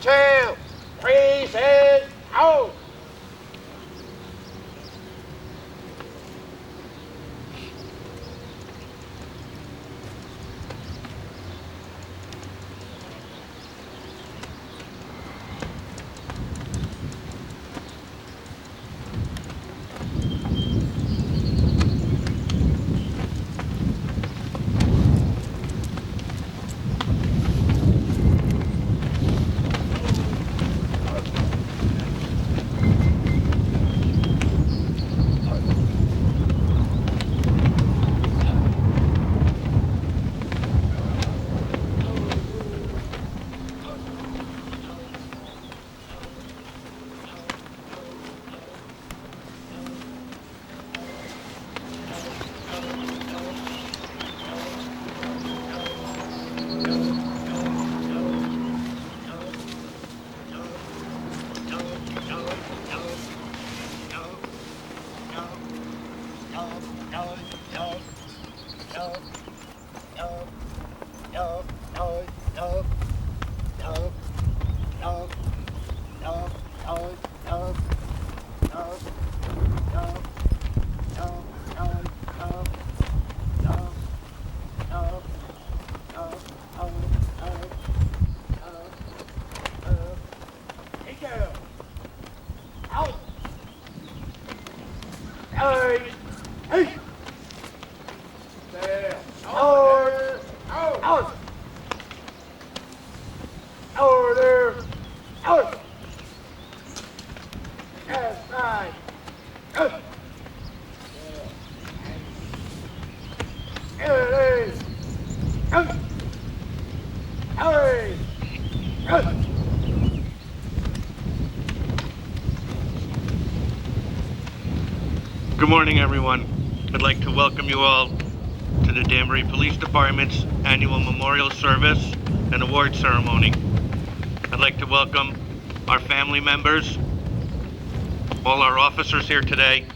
2, 3, set, out. Good morning, everyone. I'd like to welcome you all to the Danbury Police Department's annual memorial service and award ceremony. I'd like to welcome our family members, all our officers here today,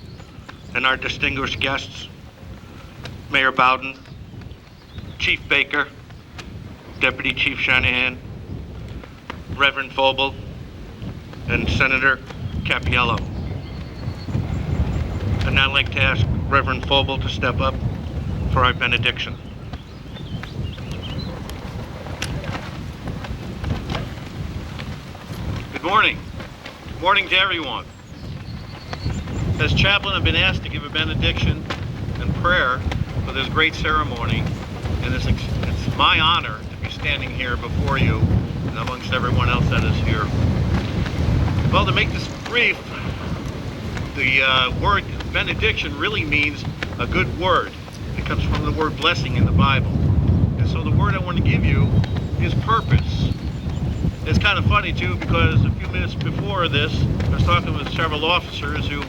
and our distinguished guests, Mayor Bowden, Chief Baker, Deputy Chief Shanahan, Reverend Foble, and Senator Cappiello. I'd now like to ask Reverend Foble to step up for our benediction. Good morning. Good morning to everyone. As chaplain, I've been asked to give a benediction and prayer for this great ceremony, and it's my honor to be standing here before you and amongst everyone else that is here. Well, to make this brief, the word benediction really means a good word. It comes from the word blessing in the Bible. And so the word I want to give you is purpose. It's kind of funny too, because a few minutes before this, I was talking with several officers who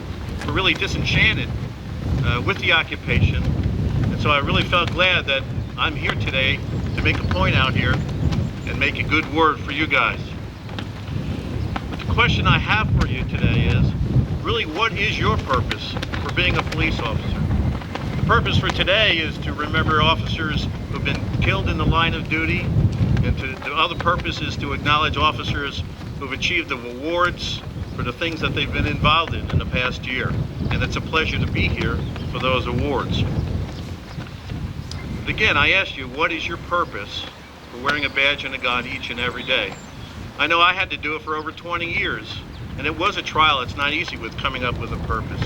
were really disenchanted with the occupation. And so I really felt glad that I'm here today to make a point out here and make a good word for you guys. But the question I have for you today is, really, what is your purpose for being a police officer? The purpose for today is to remember officers who've been killed in the line of duty, and the other purpose is to acknowledge officers who've achieved awards for the things that they've been involved in the past year. And it's a pleasure to be here for those awards. But again, I ask you, what is your purpose for wearing a badge and a gun each and every day? I know I had to do it for over 20 years. And it was a trial. It's not easy with coming up with a purpose.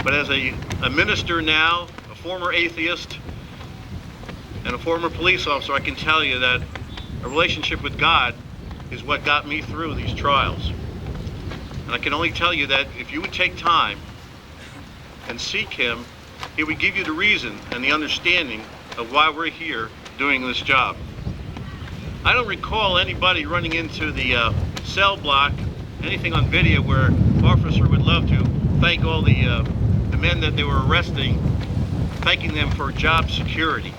But as a minister now, a former atheist, and a former police officer, I can tell you that a relationship with God is what got me through these trials. And I can only tell you that if you would take time and seek Him, He would give you the reason and the understanding of why we're here doing this job. I don't recall anybody running into the cell block, anything on video, where an officer would love to thank all the men that they were arresting, thanking them for job security.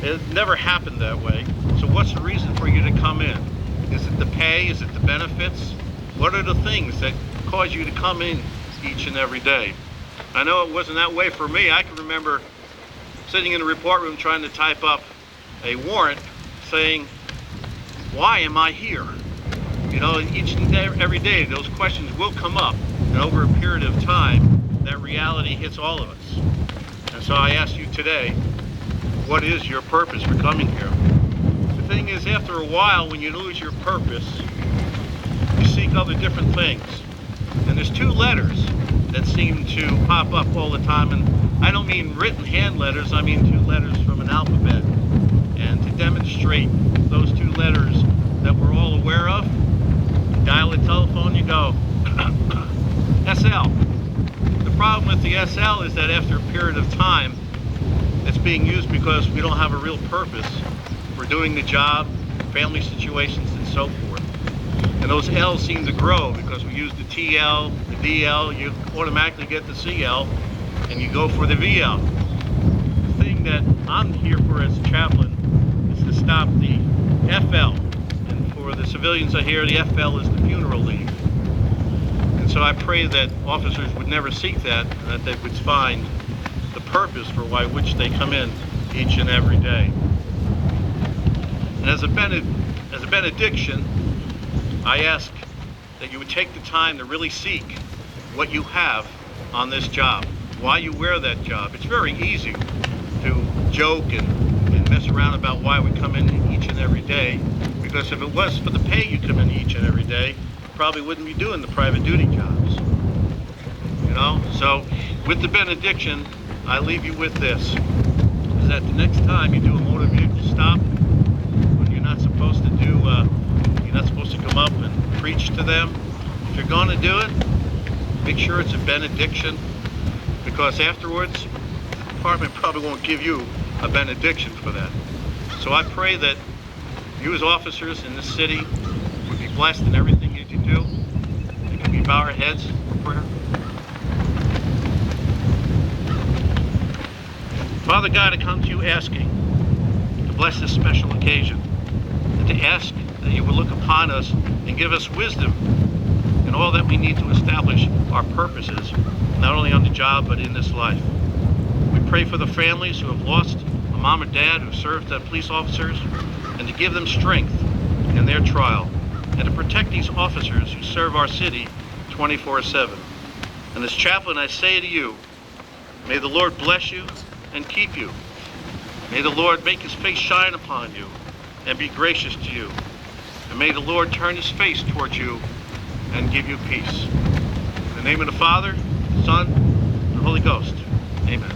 It never happened that way. So what's the reason for you to come in? Is it the pay? Is it the benefits? What are the things that cause you to come in each and every day? I know it wasn't that way for me. I can remember sitting in the report room trying to type up a warrant saying, why am I here? You know, each and every day those questions will come up, and over a period of time, that reality hits all of us. And so I ask you today, what is your purpose for coming here? The thing is, after a while, when you lose your purpose, you seek other different things. And there's two letters that seem to pop up all the time, and I don't mean written hand letters, I mean two letters from an alphabet. And to demonstrate those two letters that we're all aware of, you dial the telephone, you go, SL. The problem with the SL is that after a period of time, it's being used because we don't have a real purpose for doing the job, family situations, and so forth. And those L's seem to grow because we use the TL, the DL, you automatically get the CL, and you go for the VL. The thing that I'm here for as a chaplain is to stop the FL. And for the civilians I hear, the FL is the funeral leave. And so I pray that officers would never seek that, and that they would find the purpose for which they come in each and every day. And as a benediction, I ask that you would take the time to really seek what you have on this job, why you wear that job. It's very easy to joke and mess around about why we come in each and every day, because if it was for the pay you come in each and every day, you probably wouldn't be doing the private duty jobs. You know, so with the benediction, I leave you with this, is that the next time you do a motor vehicle stop, when you're not supposed to do, you're not supposed to come up and preach to them, if you're going to do it, make sure it's a benediction, because afterwards, the department probably won't give you a benediction for that. So I pray that you as officers in this city would be blessed in everything that you do. And can we bow our heads in prayer? Father God, I come to you asking to bless this special occasion, and to ask that you will look upon us and give us wisdom in all that we need to establish our purposes, not only on the job, but in this life. We pray for the families who have lost a mom or dad who served as police officers, and to give them strength in their trial, and to protect these officers who serve our city 24/7. And as chaplain, I say to you, may the Lord bless you and keep you. May the Lord make his face shine upon you and be gracious to you. And may the Lord turn his face towards you and give you peace. In the name of the Father, Son, and Holy Ghost. Amen.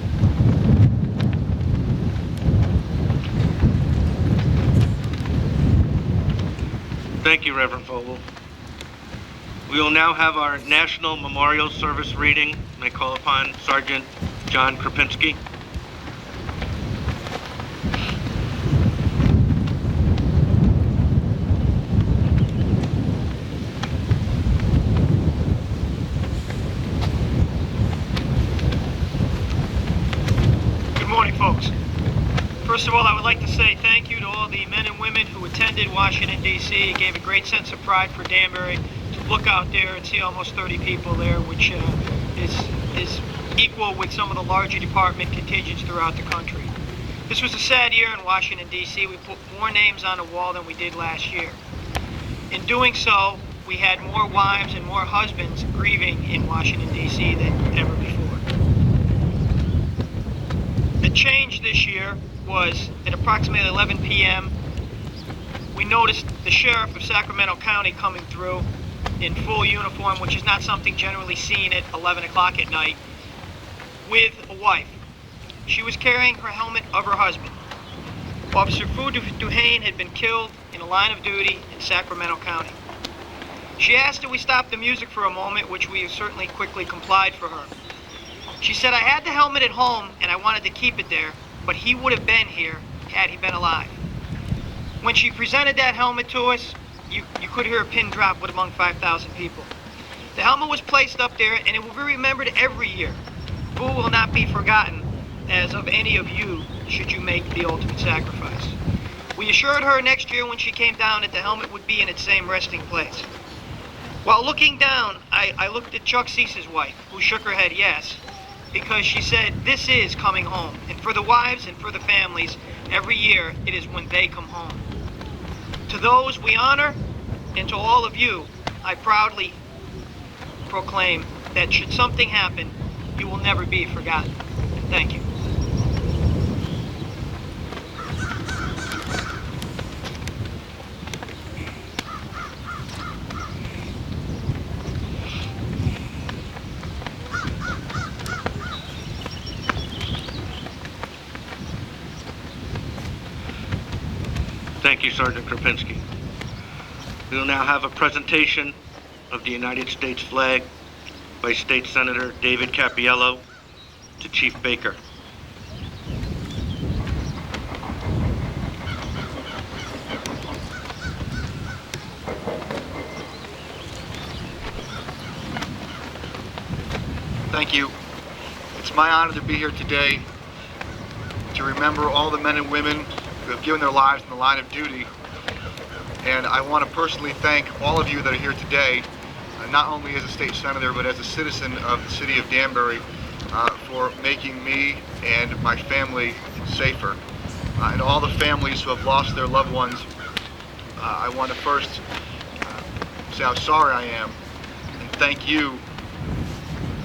Thank you, Reverend Vogel. We will now have our National Memorial Service reading. May I call upon Sergeant John Krapinski. Good morning, folks. First of all, I would like to say thank you to all the men and women who attended Washington, D.C. It gave a great sense of pride for Danbury to look out there and see almost 30 people there, which is equal with some of the larger department contingents throughout the country. This was a sad year in Washington, D.C. We put more names on the wall than we did last year. In doing so, we had more wives and more husbands grieving in Washington, D.C. than ever before. The change this year was at approximately 11 p.m. we noticed the sheriff of Sacramento County coming through in full uniform, which is not something generally seen at 11 o'clock at night, with a wife. She was carrying her helmet of her husband. Officer Fu Duhane had been killed in a line of duty in Sacramento County. She asked that we stop the music for a moment, which we certainly quickly complied for her. She said, I had the helmet at home and I wanted to keep it there, but he would have been here had he been alive. When she presented that helmet to us, you could hear a pin drop with among 5,000 people. The helmet was placed up there and it will be remembered every year. Fu will not be forgotten as of any of you should you make the ultimate sacrifice. We assured her next year when she came down that the helmet would be in its same resting place. While looking down, I looked at Chuck Cease's wife, who shook her head yes, because she said, this is coming home. And for the wives and for the families, every year it is when they come home. To those we honor, And to all of you, I proudly proclaim that should something happen, you will never be forgotten. Thank you. Thank you, Sergeant Krupinski. We will now have a presentation of the United States flag by State Senator David Cappiello to Chief Baker. Thank you. It's my honor to be here today to remember all the men and women who have given their lives in the line of duty. And I want to personally thank all of you that are here today, not only as a state senator, but as a citizen of the city of Danbury, for making me and my family safer. And all the families who have lost their loved ones, I want to first say how sorry I am, and thank you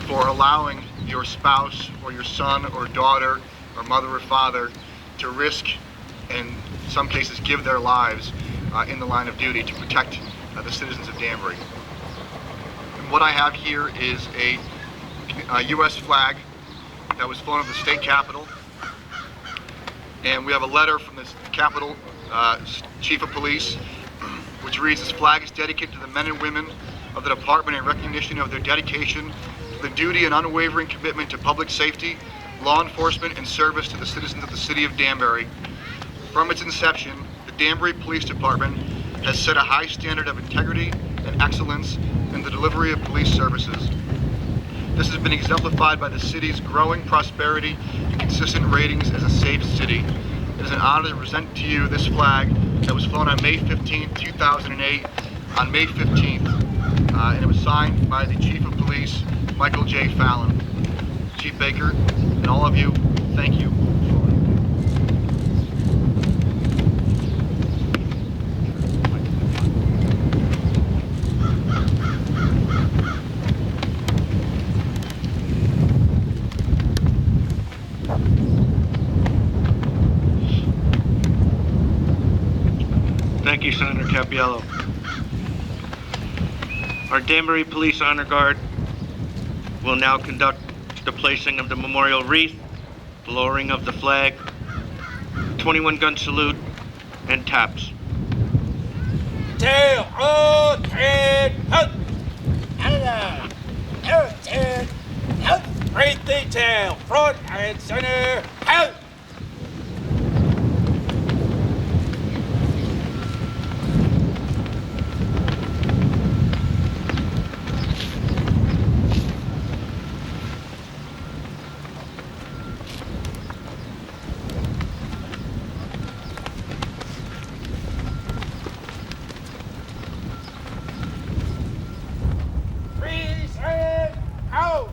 for allowing your spouse or your son or daughter or mother or father to risk, and in some cases give their lives in the line of duty to protect the citizens of Danbury. And what I have here is a U.S. flag that was flown over the state capitol, and we have a letter from the Capitol Chief of Police, which reads, "This flag is dedicated to the men and women of the department in recognition of their dedication to the duty and unwavering commitment to public safety, law enforcement, and service to the citizens of the city of Danbury. From its inception, the Danbury Police Department has set a high standard of integrity and excellence in the delivery of police services. This has been exemplified by the city's growing prosperity and consistent ratings as a safe city. It is an honor to present to you this flag that was flown on May 15, 2008, on May 15th, and it was signed by the Chief of Police, Michael J. Fallon. Chief Baker, and all of you, thank you. Thank you, Senator Cappiello. Our Danbury Police Honor Guard will now conduct the placing of the memorial wreath, the lowering of the flag, 21-gun salute, and taps. Tail, on, and out. Out, out, and out. Raise the tail, front and center, out. Freeze and out.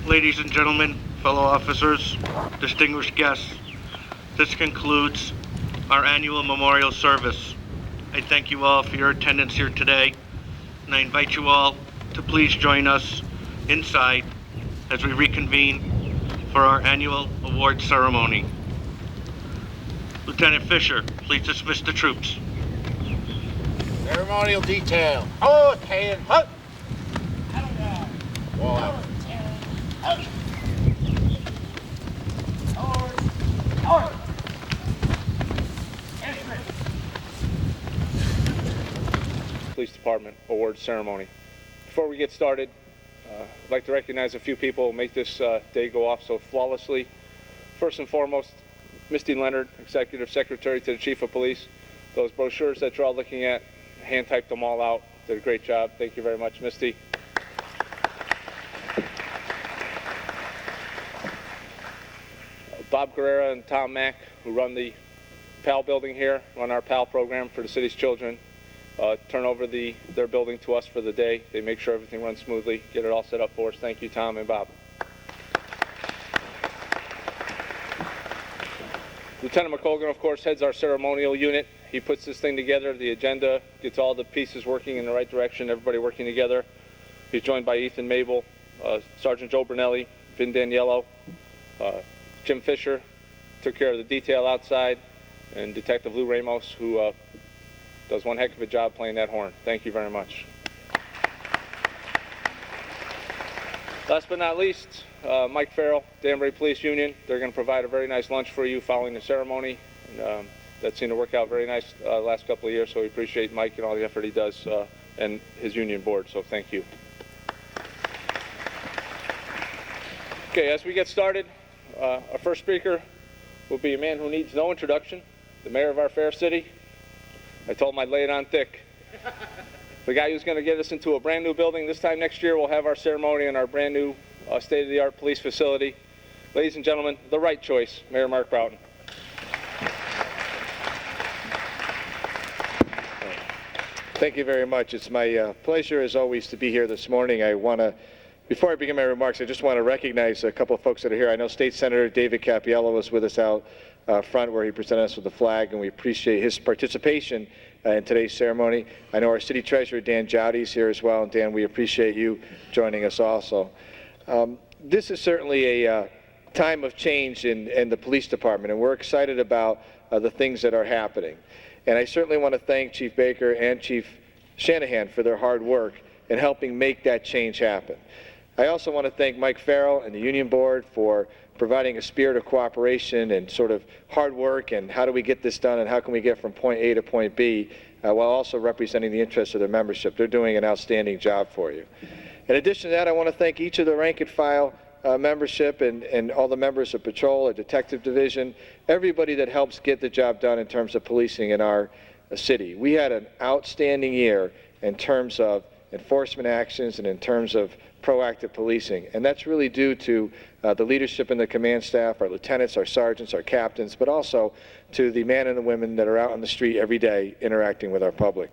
Ladies and gentlemen, fellow officers, distinguished guests, this concludes our annual memorial service. I thank you all for your attendance here today, and I invite you all to please join us inside as we reconvene for our annual award ceremony. Lieutenant Fisher, please dismiss the troops. Ceremonial detail. Oh, hand, hut. Wall out. Police Department award ceremony. Before we get started, I'd like to recognize a few people who make this day go off so flawlessly. First and foremost, Misty Leonard, Executive Secretary to the Chief of Police. Those brochures that you're all looking at, hand-typed them all out. Did a great job. Thank you very much, Misty. Bob Guerrera and Tom Mack, who run the PAL building here, run our PAL program for the city's children, turn over their building to us for the day. They make sure everything runs smoothly, get it all set up for us. Thank you, Tom and Bob. Lieutenant McColgan, of course, heads our ceremonial unit. He puts this thing together, the agenda, gets all the pieces working in the right direction, everybody working together. He's joined by Ethan Mabel, Sergeant Joe Brunelli, Vin Daniello, Jim Fisher took care of the detail outside, and Detective Lou Ramos, who does one heck of a job playing that horn. Thank you very much. Last but not least, Mike Farrell, Danbury Police Union. They're going to provide a very nice lunch for you following the ceremony. And, that seemed to work out very nice last couple of years, so we appreciate Mike and all the effort he does and his union board, so thank you. Okay, as we get started, our first speaker will be a man who needs no introduction, the mayor of our fair city. I told him I'd lay it on thick. The guy who's going to get us into a brand new building. This time next year, we'll have our ceremony in our brand new state-of-the-art police facility. Ladies and gentlemen, the right choice, Mayor Mark Broughton. Thank you very much. It's my pleasure, as always, to be here this morning. Before I begin my remarks, I just want to recognize a couple of folks that are here. I know State Senator David Cappiello was with us out front where he presented us with the flag, and we appreciate his participation in today's ceremony. I know our City Treasurer, Dan Jowdy, is here as well, and Dan, we appreciate you joining us also. This is certainly a time of change in the police department, and we're excited about the things that are happening. And I certainly want to thank Chief Baker and Chief Shanahan for their hard work in helping make that change happen. I also want to thank Mike Farrell and the Union Board for providing a spirit of cooperation and sort of hard work and how do we get this done and how can we get from point A to point B while also representing the interests of their membership. They're doing an outstanding job for you. In addition to that, I want to thank each of the rank and file membership and all the members of patrol, or detective division, everybody that helps get the job done in terms of policing in our city. We had an outstanding year in terms of enforcement actions and in terms of proactive policing, and that's really due to the leadership in the command staff, our lieutenants, our sergeants, our captains, but also to the men and the women that are out on the street every day interacting with our public.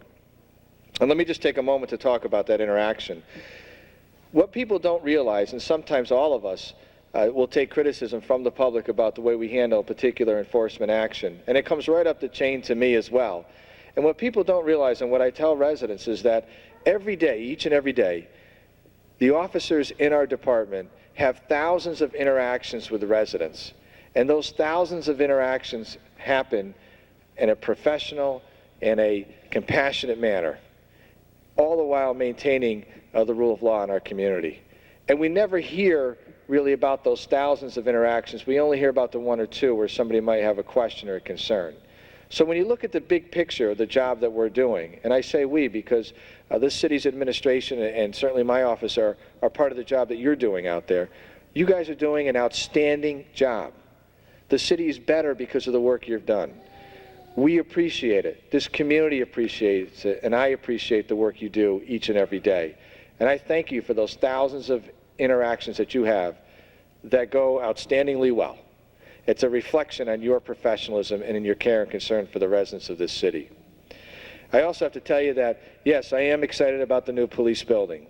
And let me just take a moment to talk about that interaction. What people don't realize, and sometimes all of us will take criticism from the public about the way we handle a particular enforcement action, and it comes right up the chain to me as well. And what people don't realize, and what I tell residents, is that every day, each and every day, the officers in our department have thousands of interactions with the residents, and those thousands of interactions happen in a professional and a compassionate manner, all the while maintaining the rule of law in our community. And we never hear really about those thousands of interactions. We only hear about the one or two where somebody might have a question or a concern. So when you look at the big picture of the job that we're doing, and I say we because this city's administration and certainly my office are part of the job that you're doing out there, you guys are doing an outstanding job. The city is better because of the work you've done. We appreciate it. This community appreciates it, and I appreciate the work you do each and every day. And I thank you for those thousands of interactions that you have that go outstandingly well. It's a reflection on your professionalism and in your care and concern for the residents of this city. I also have to tell you that, yes, I am excited about the new police building,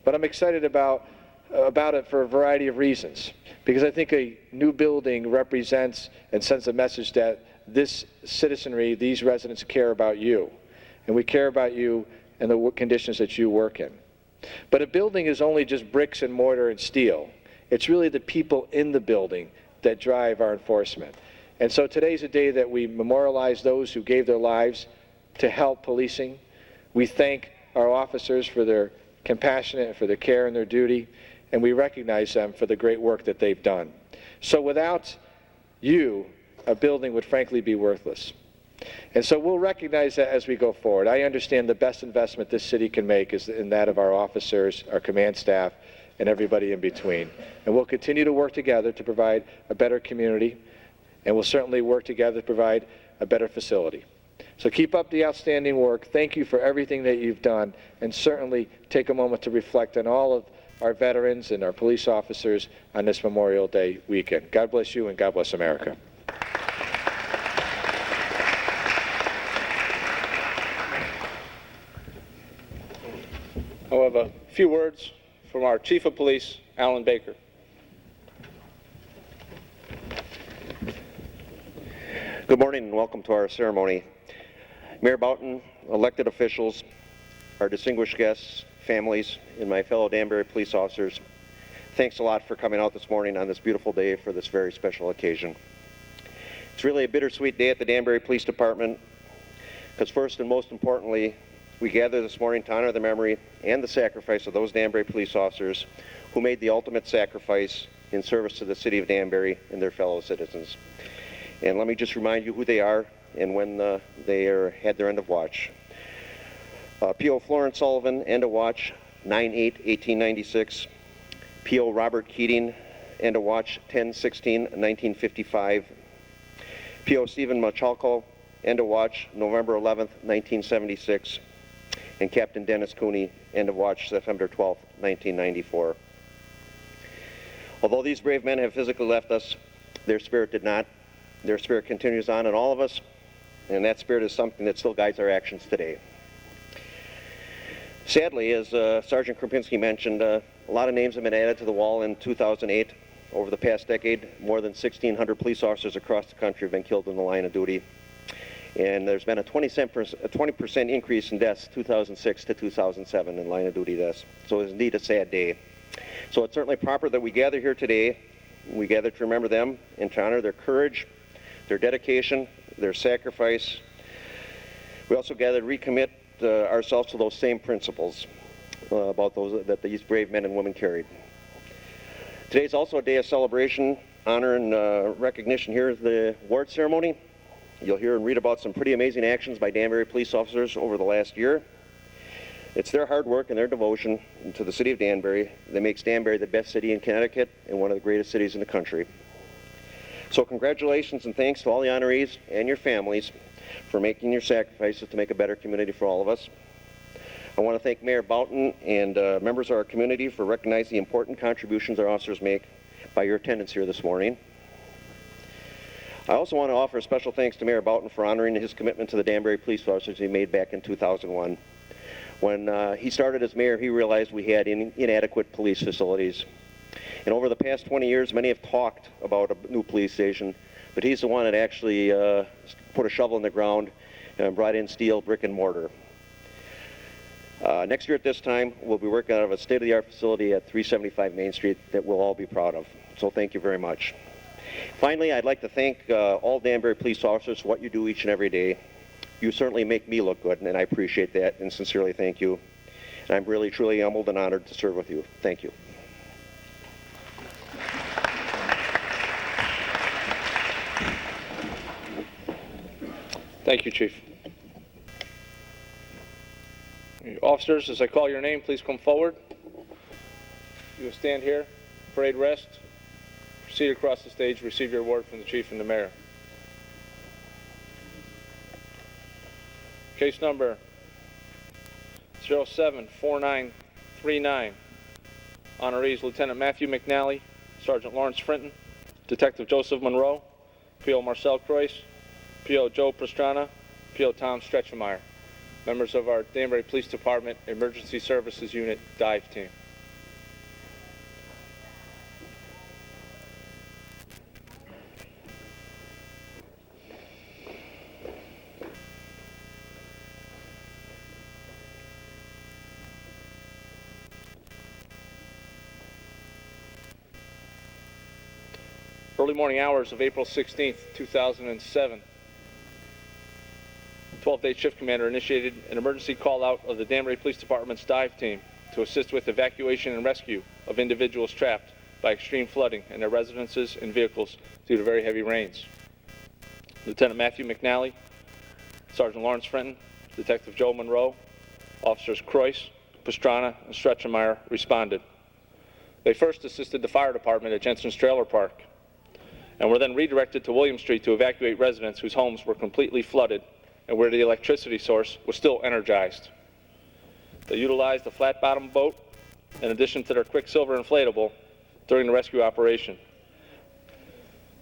but I'm excited about about it for a variety of reasons. Because I think a new building represents and sends a message that this citizenry, these residents care about you. And we care about you and the conditions that you work in. But a building is only just bricks and mortar and steel. It's really the people in the building that drive our enforcement. And so today's a day that we memorialize those who gave their lives to help policing. We thank our officers for their compassion, for their care and their duty, and we recognize them for the great work that they've done. So without you, a building would frankly be worthless. And so we'll recognize that as we go forward. I understand the best investment this city can make is in that of our officers, our command staff, and everybody in between. And we'll continue to work together to provide a better community, and we'll certainly work together to provide a better facility. So keep up the outstanding work. Thank you for everything that you've done, and certainly take a moment to reflect on all of our veterans and our police officers on this Memorial Day weekend. God bless you, and God bless America. I'll have a few words from our Chief of Police, Alan Baker. Good morning and welcome to our ceremony. Mayor Boughton, elected officials, our distinguished guests, families, and my fellow Danbury police officers, thanks a lot for coming out this morning on this beautiful day for this very special occasion. It's really a bittersweet day at the Danbury Police Department because first and most importantly, we gather this morning to honor the memory and the sacrifice of those Danbury police officers who made the ultimate sacrifice in service to the city of Danbury and their fellow citizens. And let me just remind you who they are and when they had their end of watch. P.O. Florence Sullivan, end of watch, 9/8/1896. P.O. Robert Keating, end of watch, 10/16/1955. P.O. Stephen Machalko, end of watch, November 11th, 1976. And Captain Dennis Cooney, end of watch, September 12th, 1994. Although these brave men have physically left us, their spirit did not. Their spirit continues on in all of us, and that spirit is something that still guides our actions today. Sadly, as Sergeant Krupinski mentioned, a lot of names have been added to the wall in 2008. Over the past decade, more than 1,600 police officers across the country have been killed in the line of duty. And there's been a 20% increase in deaths 2006 to 2007 in line of duty deaths. So it's indeed a sad day. So it's certainly proper that we gather here today. We gather to remember them and to honor their courage, their dedication, their sacrifice. We also gather to recommit ourselves to those same principles about those that these brave men and women carried. Today is also a day of celebration, honor, and recognition here at the award ceremony. You'll hear and read about some pretty amazing actions by Danbury police officers over the last year. It's their hard work and their devotion to the city of Danbury that makes Danbury the best city in Connecticut and one of the greatest cities in the country. So congratulations and thanks to all the honorees and your families for making your sacrifices to make a better community for all of us. I want to thank Mayor Boughton and members of our community for recognizing the important contributions our officers make by your attendance here this morning. I also want to offer a special thanks to Mayor Boughton for honoring his commitment to the Danbury police officers he made back in 2001. When he started as mayor, he realized we had inadequate police facilities. And over the past 20 years, many have talked about a new police station, but he's the one that actually put a shovel in the ground and brought in steel, brick, and mortar. Next year at this time, we'll be working out of a state-of-the-art facility at 375 Main Street that we'll all be proud of. So thank you very much. Finally, I'd like to thank all Danbury police officers for what you do each and every day. You certainly make me look good, and I appreciate that, and sincerely thank you. And I'm really, truly humbled and honored to serve with you. Thank you. Thank you, Chief. Officers, as I call your name, please come forward. You will stand here, parade rest, proceed across the stage, receive your award from the Chief and the Mayor. Case number 074939. Honorees Lieutenant Matthew McNally, Sergeant Lawrence Frinton, Detective Joseph Monroe, P.O. Marcel Croix, P.O. Joe Pastrana, P.O. Tom Stretchemeyer. Members of our Danbury Police Department Emergency Services Unit Dive Team. Early morning hours of April 16th, 2007, 12th Day Shift Commander initiated an emergency call-out of the Danbury Police Department's dive team to assist with evacuation and rescue of individuals trapped by extreme flooding in their residences and vehicles due to very heavy rains. Lieutenant Matthew McNally, Sergeant Lawrence Frenton, Detective Joe Monroe, Officers Croyce, Pastrana, and Stretchemeyer responded. They first assisted the fire department at Jensen's Trailer Park and were then redirected to William Street to evacuate residents whose homes were completely flooded and where the electricity source was still energized. They utilized a flat-bottom boat in addition to their Quicksilver inflatable during the rescue operation.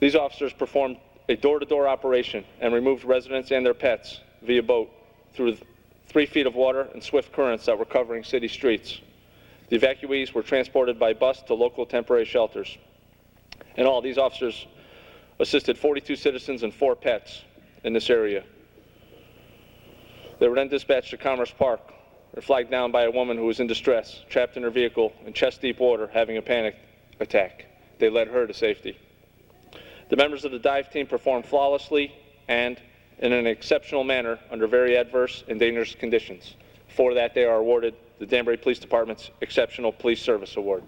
These officers performed a door-to-door operation and removed residents and their pets via boat through 3 feet of water and swift currents that were covering city streets. The evacuees were transported by bus to local temporary shelters. In all, these officers assisted 42 citizens and 4 pets in this area. They were then dispatched to Commerce Park and flagged down by a woman who was in distress, trapped in her vehicle in chest-deep water, having a panic attack. They led her to safety. The members of the dive team performed flawlessly and in an exceptional manner under very adverse and dangerous conditions. For that, they are awarded the Danbury Police Department's Exceptional Police Service Award.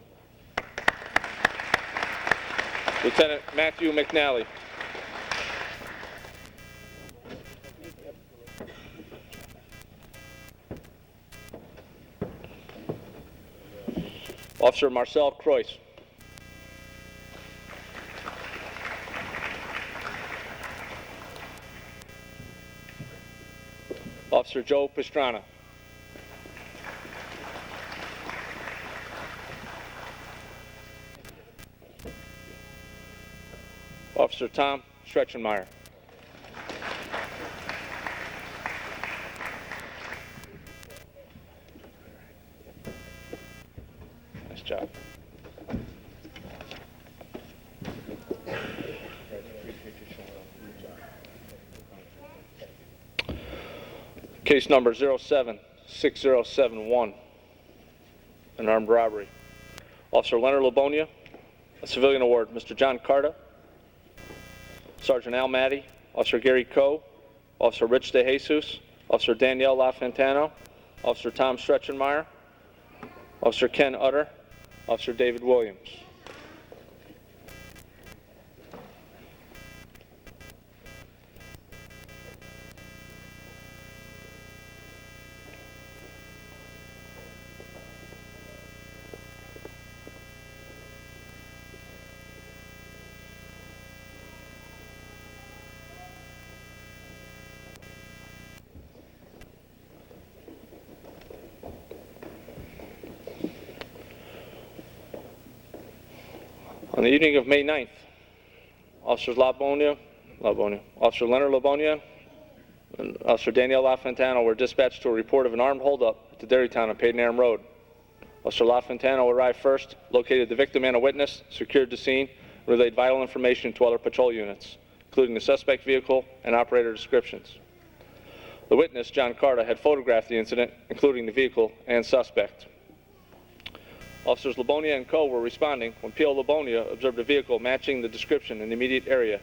Lieutenant Matthew McNally. Officer Marcel Croyce. Officer Joe Pastrana. Officer Tom Stretchenmeyer. Nice job. Case number 076071, an armed robbery. Officer Leonard Labonia, a civilian award, Mr. John Carta, Sergeant Al Matty, Officer Gary Coe, Officer Rich DeJesus, Officer Danielle LaFantano, Officer Tom Stretchenmeyer, Officer Ken Utter, Officer David Williams. On the evening of May 9th, Officers Officer Leonard Labonia and Officer Danielle LaFantano were dispatched to a report of an armed holdup at the Dairytown on Padenham Road. Officer LaFantano arrived first, located the victim and a witness, secured the scene, and relayed vital information to other patrol units, including the suspect vehicle and operator descriptions. The witness, John Carta, had photographed the incident, including the vehicle and suspect. Officers Labonia and Coe were responding when P.O. Labonia observed a vehicle matching the description in the immediate area.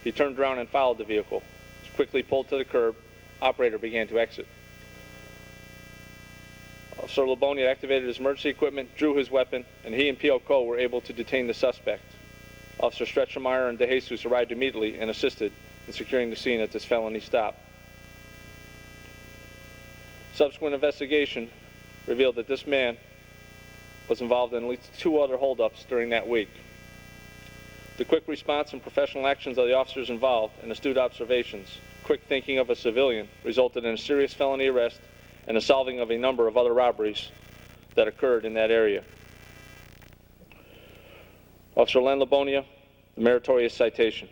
He turned around and followed the vehicle. It was quickly pulled to the curb. Operator began to exit. Officer Labonia activated his emergency equipment, drew his weapon, and he and P.O. Coe were able to detain the suspect. Officer Stretchemeyer and DeJesus arrived immediately and assisted in securing the scene at this felony stop. Subsequent investigation revealed that this man was involved in at least 2 other holdups during that week. The quick response and professional actions of the officers involved and astute observations, quick thinking of a civilian, resulted in a serious felony arrest and the solving of a number of other robberies that occurred in that area. Officer Len Labonia, the meritorious citation.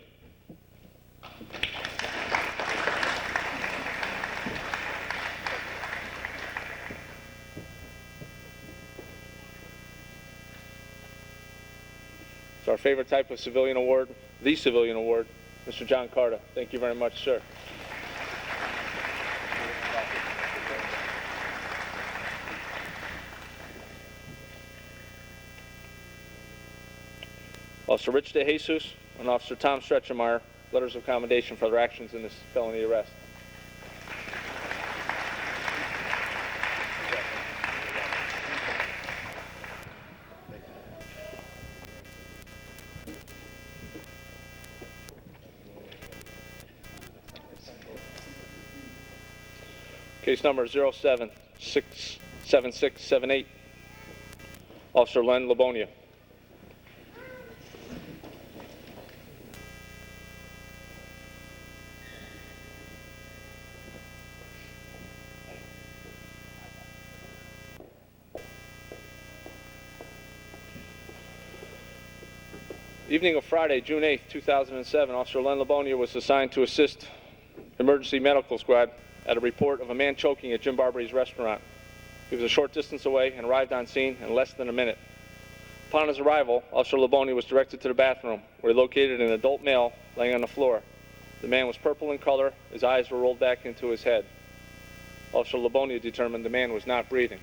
It's our favorite type of civilian award, the civilian award, Mr. John Carta. Thank you very much, sir. Officer Rich DeJesus, and Officer Tom Stretchemeyer letters of commendation for their actions in this felony arrest. Case number 07-67678, Officer Len Labonia. Evening of Friday, June 8, 2007, Officer Len Labonia was assigned to assist emergency medical squad at a report of a man choking at Jim Barbary's restaurant. He was a short distance away and arrived on scene in less than a minute. Upon his arrival, Officer Labonia was directed to the bathroom, where he located an adult male laying on the floor. The man was purple in color. His eyes were rolled back into his head. Officer Labonia determined the man was not breathing.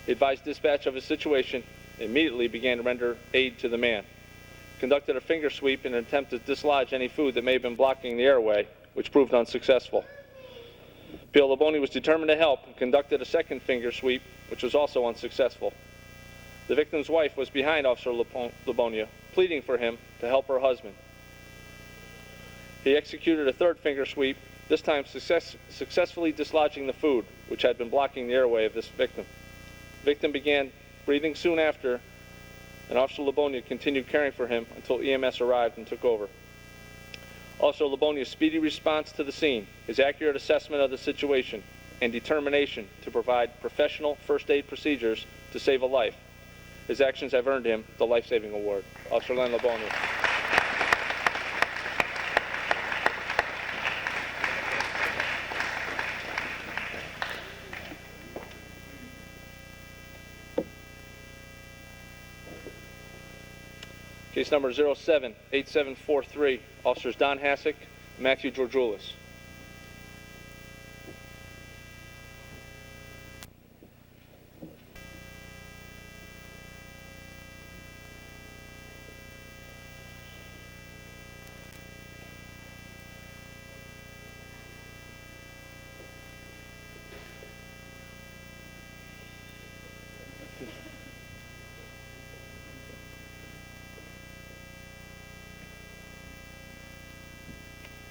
He advised dispatch of his situation and immediately began to render aid to the man. Conducted a finger sweep in an attempt to dislodge any food that may have been blocking the airway, which proved unsuccessful. P.O. Labonia was determined to help and conducted a second finger sweep, which was also unsuccessful. The victim's wife was behind Officer Labonia, pleading for him to help her husband. He executed a third finger sweep, this time successfully dislodging the food, which had been blocking the airway of this victim. The victim began breathing soon after, and Officer Labonia continued caring for him until EMS arrived and took over. Officer Labonia's speedy response to the scene, his accurate assessment of the situation, and determination to provide professional first aid procedures to save a life. His actions have earned him the Life-Saving Award. Officer Len Labonia. Case number 07-8743, Officers Don Hassick and Matthew Georgioulis.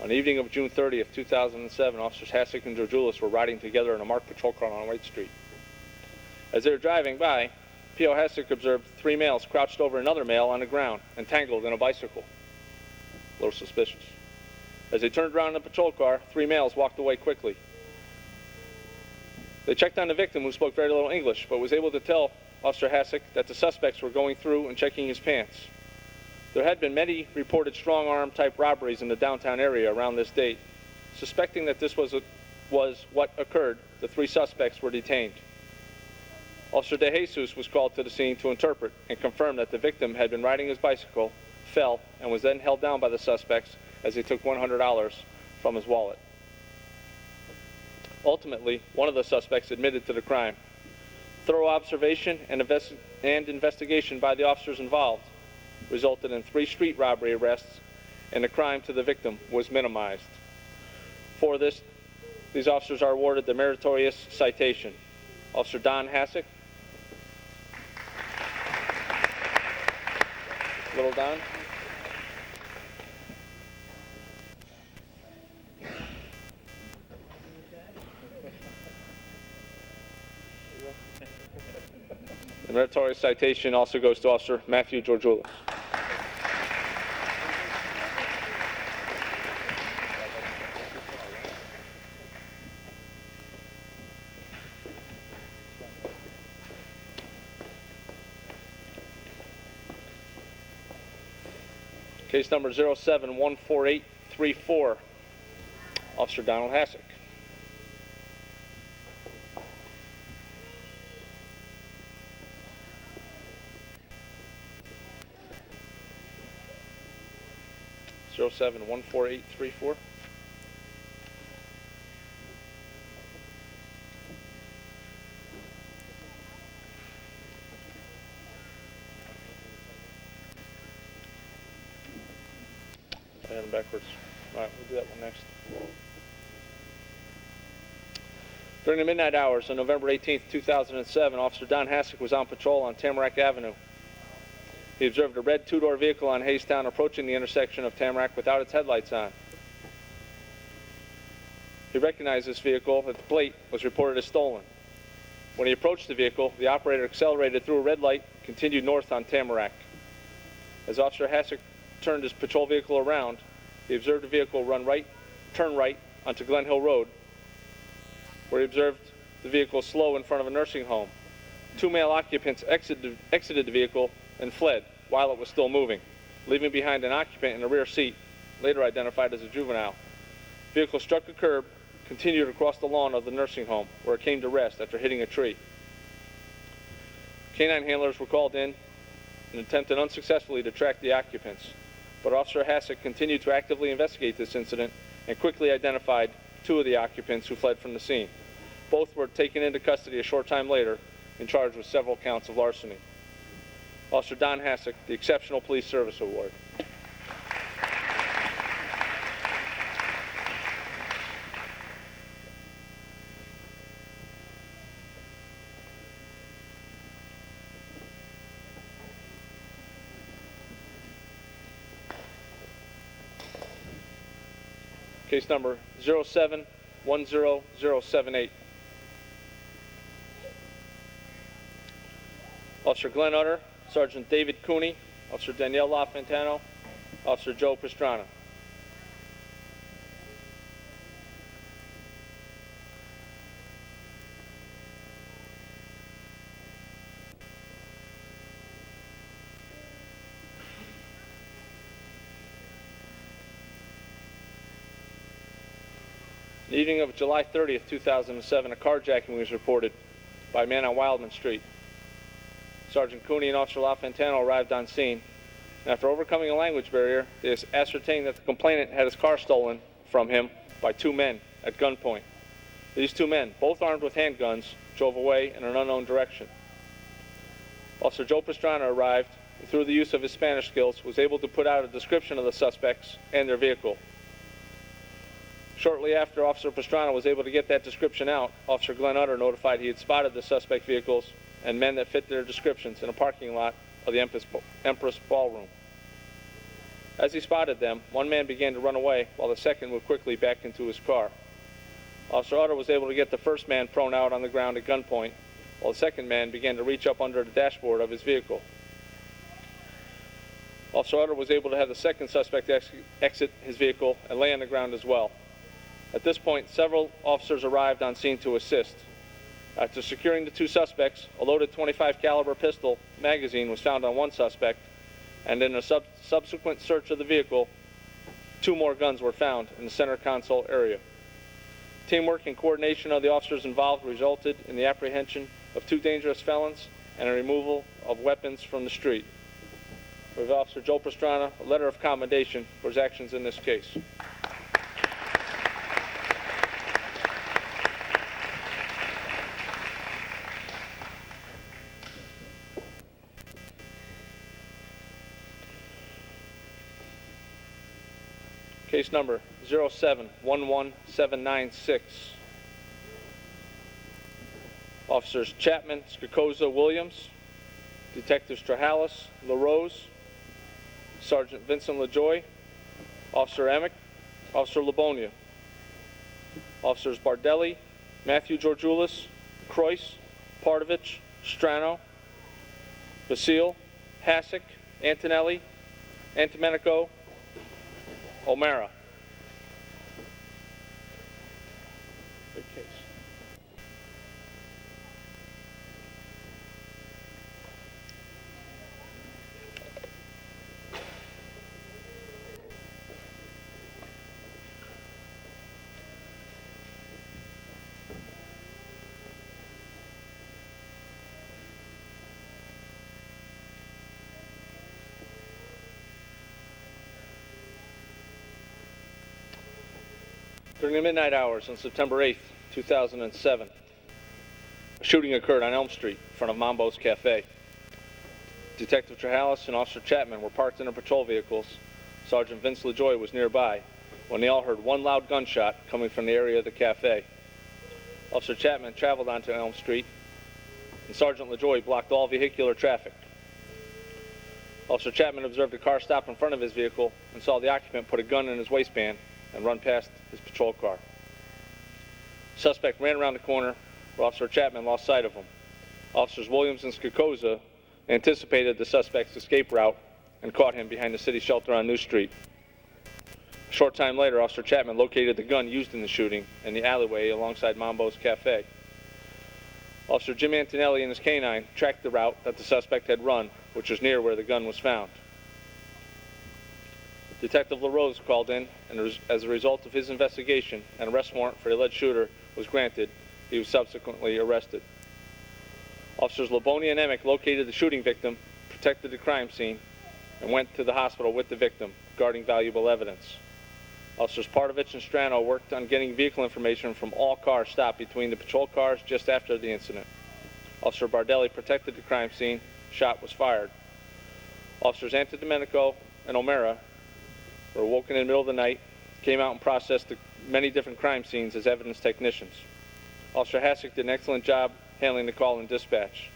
On the evening of June 30th, 2007, Officers Hassick and Georgioulis were riding together in a marked patrol car on White Street. As they were driving by, P.O. Hassick observed three males crouched over another male on the ground, entangled in a bicycle. A little suspicious. As they turned around in the patrol car, three males walked away quickly. They checked on the victim, who spoke very little English, but was able to tell Officer Hassick that the suspects were going through and checking his pants. There had been many reported strong-arm type robberies in the downtown area around this date. Suspecting that this was what occurred, the three suspects were detained. Officer De Jesus was called to the scene to interpret and confirm that the victim had been riding his bicycle, fell, and was then held down by the suspects as they took $100 from his wallet. Ultimately, one of the suspects admitted to the crime. Thorough observation and investigation by the officers involved resulted in 3 street robbery arrests, and the crime to the victim was minimized. For this, these officers are awarded the meritorious citation. Officer Don Hassick. Little Don. The meritorious citation also goes to Officer Matthew Georgioulis. Case number 07-14834, Officer Donald Hassick. Zero 07-14834. I had them backwards. All right, we'll do that one next. During the midnight hours on November 18th, 2007, Officer Don Hassick was on patrol on Tamarack Avenue. He observed a red two-door vehicle on Haystown approaching the intersection of Tamarack without its headlights on. He recognized this vehicle, that the plate was reported as stolen. When he approached the vehicle, the operator accelerated through a red light, continued north on Tamarack. As Officer Hassick turned his patrol vehicle around, he observed the vehicle turn right onto Glen Hill Road, where he observed the vehicle slow in front of a nursing home. Two male occupants exited the vehicle and fled while it was still moving, leaving behind an occupant in the rear seat, later identified as a juvenile. The vehicle struck a curb, continued across the lawn of the nursing home, where it came to rest after hitting a tree. Canine handlers were called in and attempted unsuccessfully to track the occupants, but Officer Hassick continued to actively investigate this incident and quickly identified two of the occupants who fled from the scene. Both were taken into custody a short time later and charged with several counts of larceny. Officer Don Hassick, the Exceptional Police Service Award. Case number 0710078. Officer Glenn Utter, Sergeant David Cooney, Officer Danielle LaFontano, Officer Joe Pastrana. The evening of July 30th, 2007, a carjacking was reported by a man on Wildman Street. Sergeant Cooney and Officer LaFontano arrived on scene, and after overcoming a language barrier, they ascertained that the complainant had his car stolen from him by two men at gunpoint. These two men, both armed with handguns, drove away in an unknown direction. Officer Joe Pastrana arrived, and through the use of his Spanish skills, was able to put out a description of the suspects and their vehicle. Shortly after Officer Pastrana was able to get that description out, Officer Glenn Utter notified he had spotted the suspect vehicles and men that fit their descriptions in a parking lot of the Empress Ballroom. As he spotted them, one man began to run away while the second moved quickly back into his car. Officer Utter was able to get the first man prone out on the ground at gunpoint, while the second man began to reach up under the dashboard of his vehicle. Officer Utter was able to have the second suspect exit his vehicle and lay on the ground as well. At this point, several officers arrived on scene to assist. After securing the two suspects, a loaded .25 caliber pistol magazine was found on one suspect, and in a subsequent search of the vehicle, two more guns were found in the center console area. Teamwork and coordination of the officers involved resulted in the apprehension of two dangerous felons and a removal of weapons from the street. We have Officer Joe Pastrana a letter of commendation for his actions in this case. Case number 0711796. Officers Chapman, Skakoza, Williams, Detectives Strahalis, LaRose, Sergeant Vincent LaJoy, Officer Emick, Officer Labonia. Officers Bardelli, Matthew Georgioulis, Croyce, Pardovich, Strano, Basile, Hassick, Antonelli, Antomenico, O'Mara. Good case. During the midnight hours on September 8th, 2007, a shooting occurred on Elm Street in front of Mambo's Cafe. Detective Trahalis and Officer Chapman were parked in their patrol vehicles Sergeant Vince LaJoy was nearby when they all heard one loud gunshot coming from the area of the cafe. Officer Chapman traveled onto Elm Street, and Sergeant LaJoy blocked all vehicular traffic. Officer Chapman observed a car stop in front of his vehicle and saw the occupant put a gun in his waistband and run past his patrol car. Suspect ran around the corner where Officer Chapman lost sight of him. Officers Williams and Skakoza anticipated the suspect's escape route and caught him behind the city shelter on New Street. A short time later, Officer Chapman located the gun used in the shooting in the alleyway alongside Mambo's Cafe. Officer Jim Antonelli and his canine tracked the route that the suspect had run, which was near where the gun was found. Detective LaRose called in, and as a result of his investigation, an arrest warrant for the alleged shooter was granted. He was subsequently arrested. Officers Laboni and Emick located the shooting victim, protected the crime scene, and went to the hospital with the victim, guarding valuable evidence. Officers Partovich and Strano worked on getting vehicle information from all cars stopped between the patrol cars just after the incident. Officer Bardelli protected the crime scene. Shot was fired. Officers Antidomenico and O'Mara were awoken in the middle of the night, came out and processed the many different crime scenes as evidence technicians. Officer Hassick did an excellent job handling the call and dispatch.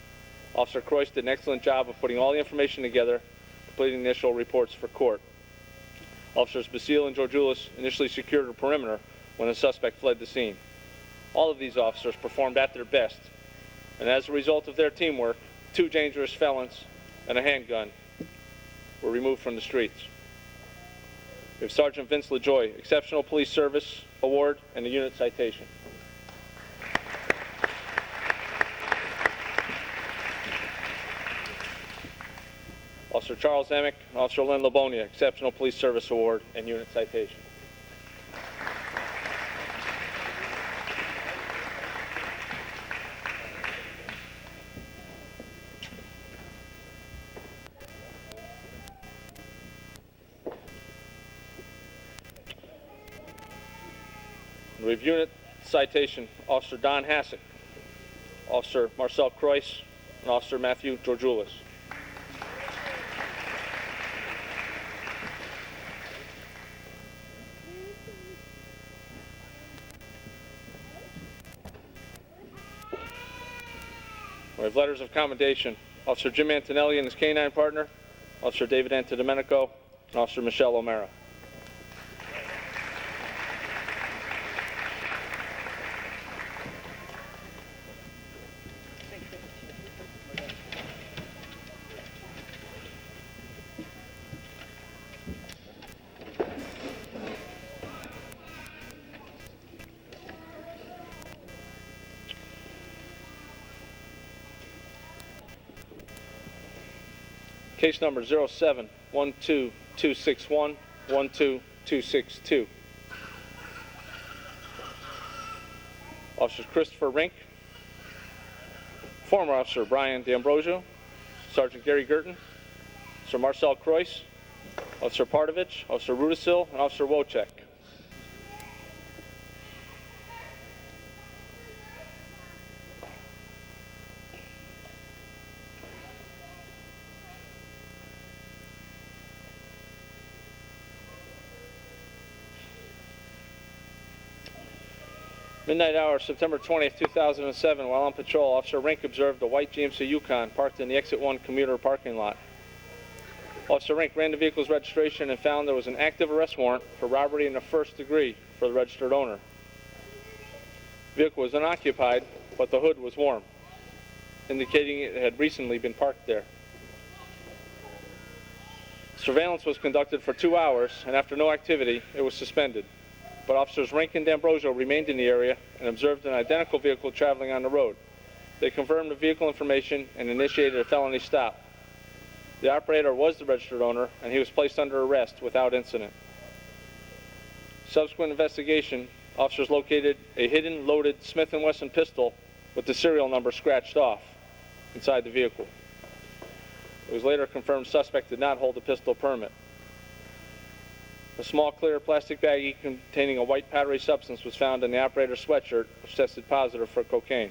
Officer Croyce did an excellent job of putting all the information together, completing initial reports for court. Officers Basile and Georgioulis initially secured a perimeter when the suspect fled the scene. All of these officers performed at their best, and as a result of their teamwork, 2 dangerous felons and a handgun were removed from the streets. We have Sergeant Vince LaJoy, Exceptional Police Service Award, and a unit citation. Officer Charles Emick and Officer Lynn Labonia, Exceptional Police Service Award and unit citation. We have unit citation, Officer Don Hassick, Officer Marcel Croyce, and Officer Matthew Georgioulis. We have letters of commendation, Officer Jim Antonelli and his canine partner, Officer David Antidomenico, and Officer Michelle O'Mara. Case number 07-12261-12262. Officers Christopher Rink, former Officer Brian D'Ambrosio, Sergeant Gary Girton, Officer Marcel Croyce, Officer Partovich, Officer Rudisil, and Officer Wojcik. Midnight hour, September 20th, 2007, while on patrol, Officer Rink observed a white GMC Yukon parked in the Exit 1 commuter parking lot. Officer Rink ran the vehicle's registration and found there was an active arrest warrant for robbery in the first degree for the registered owner. The vehicle was unoccupied, but the hood was warm, indicating it had recently been parked there. Surveillance was conducted for 2 hours, and after no activity, it was suspended. But Officers Rink and D'Ambrosio remained in the area and observed an identical vehicle traveling on the road. They confirmed the vehicle information and initiated a felony stop. The operator was the registered owner, and he was placed under arrest without incident. Subsequent investigation, officers located a hidden loaded Smith & Wesson pistol with the serial number scratched off inside the vehicle. It was later confirmed the suspect did not hold a pistol permit. A small clear plastic baggie containing a white powdery substance was found in the operator's sweatshirt, which tested positive for cocaine.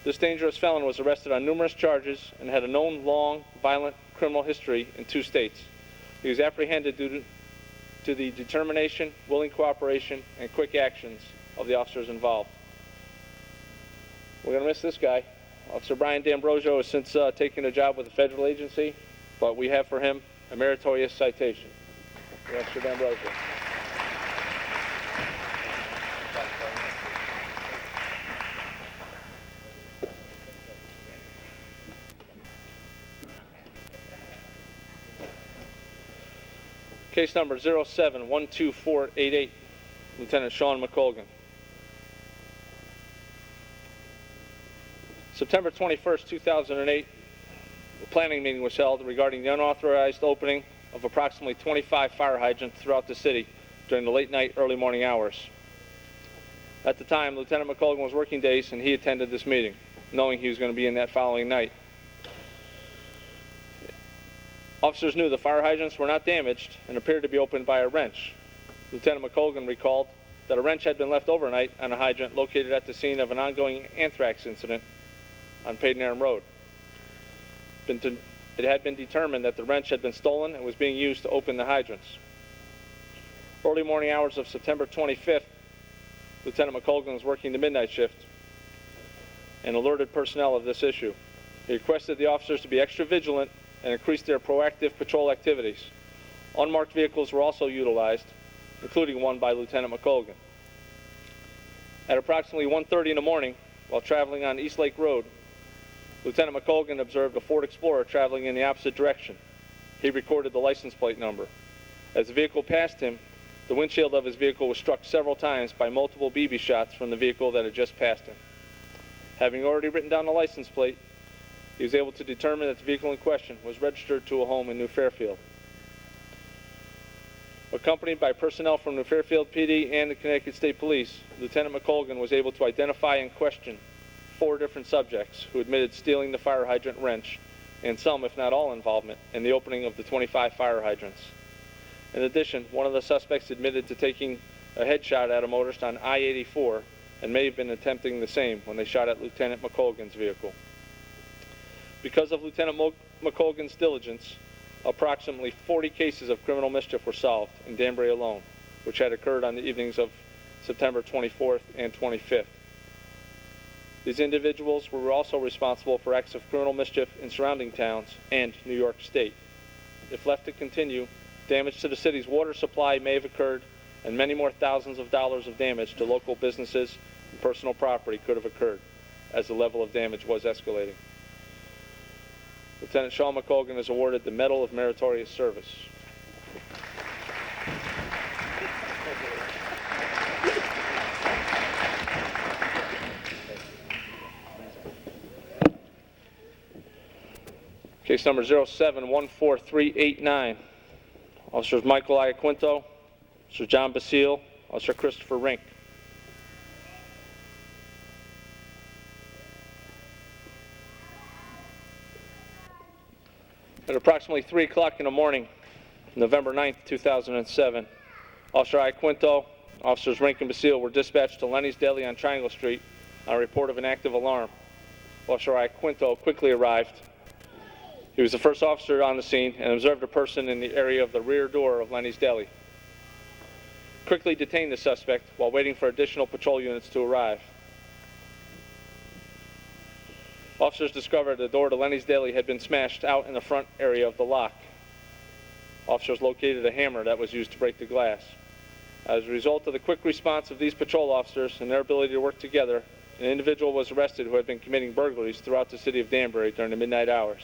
This dangerous felon was arrested on numerous charges and had a known long, violent criminal history in 2 states. He was apprehended due to the determination, willing cooperation, and quick actions of the officers involved. We're going to miss this guy. Officer Brian D'Ambrosio has since taken a job with a federal agency, but we have for him a meritorious citation. Officer D'Ambrosio. Case number 0712488, Lieutenant Sean McColgan. September 21st, 2008, a planning meeting was held regarding the unauthorized opening of approximately 25 fire hydrants throughout the city during the late night, early morning hours. At the time, Lieutenant McColgan was working days and he attended this meeting, knowing he was going to be in that following night. Officers knew the fire hydrants were not damaged and appeared to be opened by a wrench. Lieutenant McColgan recalled that a wrench had been left overnight on a hydrant located at the scene of an ongoing anthrax incident on Payden Road. It had been determined that the wrench had been stolen and was being used to open the hydrants. Early morning hours of September 25th, Lieutenant McColgan was working the midnight shift and alerted personnel of this issue. He requested the officers to be extra vigilant and increase their proactive patrol activities. Unmarked vehicles were also utilized, including one by Lieutenant McColgan. At approximately 1:30 in the morning, while traveling on East Lake Road, Lieutenant McColgan observed a Ford Explorer traveling in the opposite direction. He recorded the license plate number. As the vehicle passed him, the windshield of his vehicle was struck several times by multiple BB shots from the vehicle that had just passed him. Having already written down the license plate, he was able to determine that the vehicle in question was registered to a home in New Fairfield. Accompanied by personnel from New Fairfield PD and the Connecticut State Police, Lieutenant McColgan was able to identify and question 4 different subjects who admitted stealing the fire hydrant wrench and some, if not all, involvement in the opening of the 25 fire hydrants. In addition, one of the suspects admitted to taking a headshot at a motorist on I-84 and may have been attempting the same when they shot at Lieutenant McColgan's vehicle. Because of Lieutenant McColgan's diligence, approximately 40 cases of criminal mischief were solved in Danbury alone, which had occurred on the evenings of September 24th and 25th. These individuals were also responsible for acts of criminal mischief in surrounding towns and New York State. If left to continue, damage to the city's water supply may have occurred, and many more thousands of dollars of damage to local businesses and personal property could have occurred, as the level of damage was escalating. Lieutenant Sean McColgan is awarded the Medal of Meritorious Service. Case number 0714389. Officers Michael Iaquinto, Officer John Basile, Officer Christopher Rink. At approximately 3 o'clock in the morning, November 9th, 2007, Officer Iaquinto, Officers Rink and Basile were dispatched to Lenny's Deli on Triangle Street on a report of an active alarm. Officer Iaquinto quickly arrived. He was the first officer on the scene and observed a person in the area of the rear door of Lenny's Deli. Quickly detained the suspect while waiting for additional patrol units to arrive. Officers discovered the door to Lenny's Deli had been smashed out in the front area of the lock. Officers located a hammer that was used to break the glass. As a result of the quick response of these patrol officers and their ability to work together, an individual was arrested who had been committing burglaries throughout the city of Danbury during the midnight hours.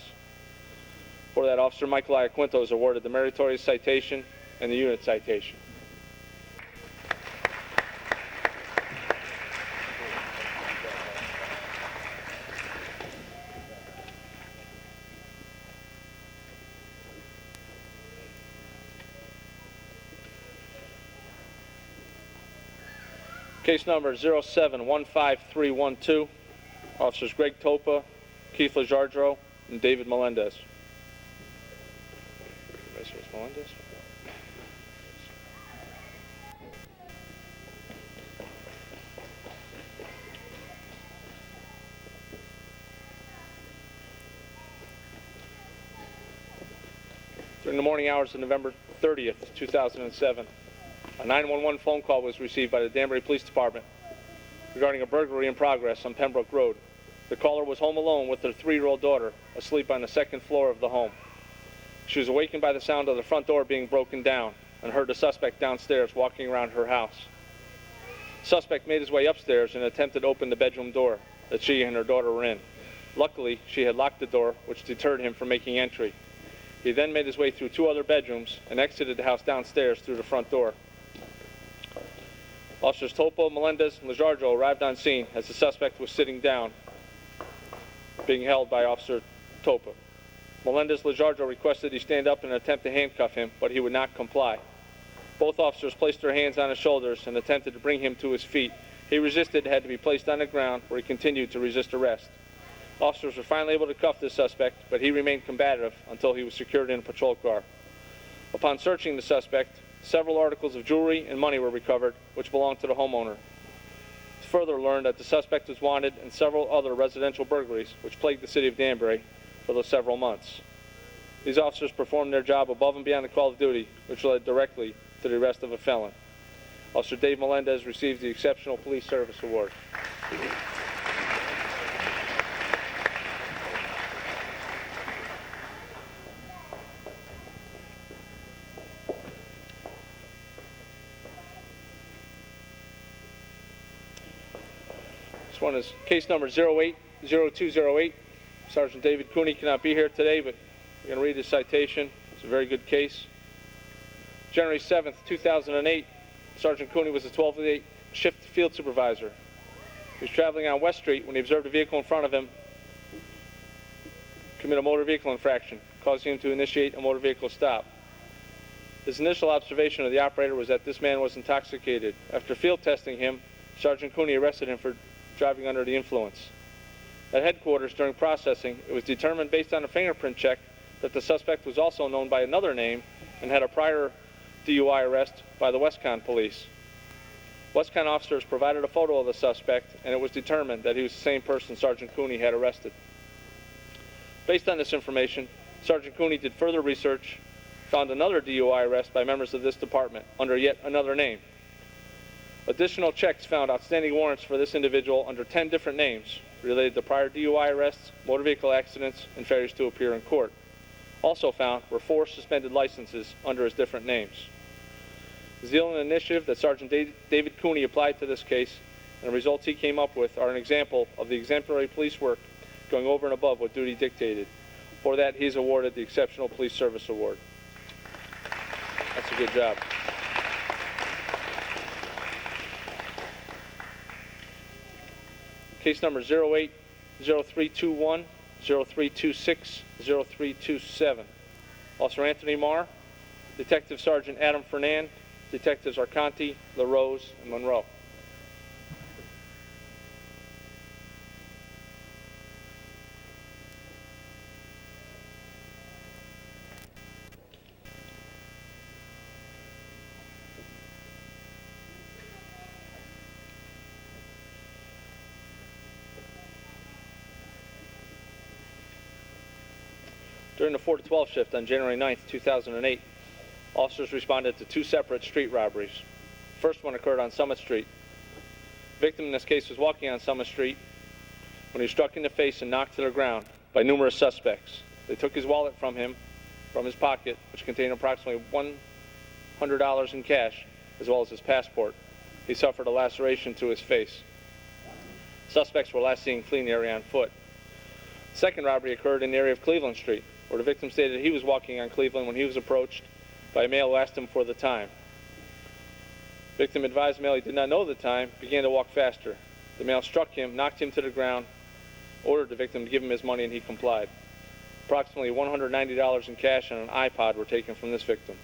For that, Officer Michael Iaquinto is awarded the Meritorious Citation and the Unit Citation. Case number 0715312, Officers Greg Topa, Keith Lajardro, and David Melendez. Melendez? During the morning hours of November 30th, 2007, a 911 phone call was received by the Danbury Police Department regarding a burglary in progress on Pembroke Road. The caller was home alone with her 3-year-old daughter, asleep on the second floor of the home. She was awakened by the sound of the front door being broken down and heard the suspect downstairs walking around her house. The suspect made his way upstairs and attempted to open the bedroom door that she and her daughter were in. Luckily, she had locked the door, which deterred him from making entry. He then made his way through 2 other bedrooms and exited the house downstairs through the front door. Officers Topo, Melendez, and Lejardo arrived on scene as the suspect was sitting down, being held by Officer Topo. Melendez Lejardo requested he stand up in an attempt to handcuff him, but he would not comply. Both officers placed their hands on his shoulders and attempted to bring him to his feet. He resisted and had to be placed on the ground, where he continued to resist arrest. Officers were finally able to cuff the suspect, but he remained combative until he was secured in a patrol car. Upon searching the suspect, several articles of jewelry and money were recovered, which belonged to the homeowner. It's further learned that the suspect was wanted in several other residential burglaries, which plagued the city of Danbury for those several months. These officers performed their job above and beyond the call of duty, which led directly to the arrest of a felon. Officer Dave Melendez received the Exceptional Police Service Award. This one is case number 080208. Sergeant David Cooney cannot be here today, but we're going to read his citation. It's a very good case. January 7th, 2008, Sergeant Cooney was a 12-day shift field supervisor. He was traveling on West Street when he observed a vehicle in front of him commit a motor vehicle infraction, causing him to initiate a motor vehicle stop. His initial observation of the operator was that this man was intoxicated. After field testing him, Sergeant Cooney arrested him for driving under the influence. At headquarters during processing, it was determined based on a fingerprint check that the suspect was also known by another name and had a prior DUI arrest by the Westcon police. Westcon officers provided a photo of the suspect, and it was determined that he was the same person Sergeant Cooney had arrested. Based on this information, Sergeant Cooney did further research, found another DUI arrest by members of this department under yet another name. Additional checks found outstanding warrants for this individual under 10 different names related to prior DUI arrests, motor vehicle accidents, and failures to appear in court. Also found were 4 suspended licenses under his different names. The zeal and initiative that Sergeant David Cooney applied to this case and the results he came up with are an example of the exemplary police work going over and above what duty dictated. For that, he is awarded the Exceptional Police Service Award. That's a good job. Case number 080321, 0326, 0327. Officer Anthony Marr, Detective Sergeant Adam Fernand, Detectives Arconti, LaRose, and Monroe. During the 4 to 12 shift on January 9th, 2008, officers responded to 2 separate street robberies. The first one occurred on Summit Street. The victim in this case was walking on Summit Street when he was struck in the face and knocked to the ground by numerous suspects. They took his wallet from him, from his pocket, which contained approximately $100 in cash, as well as his passport. He suffered a laceration to his face. Suspects were last seen fleeing the area on foot. The second robbery occurred in the area of Cleveland Street, where the victim stated he was walking on Cleveland when he was approached by a male who asked him for the time. The victim advised the male he did not know the time, began to walk faster. The male struck him, knocked him to the ground, ordered the victim to give him his money, and he complied. Approximately $190 in cash and an iPod were taken from this victim.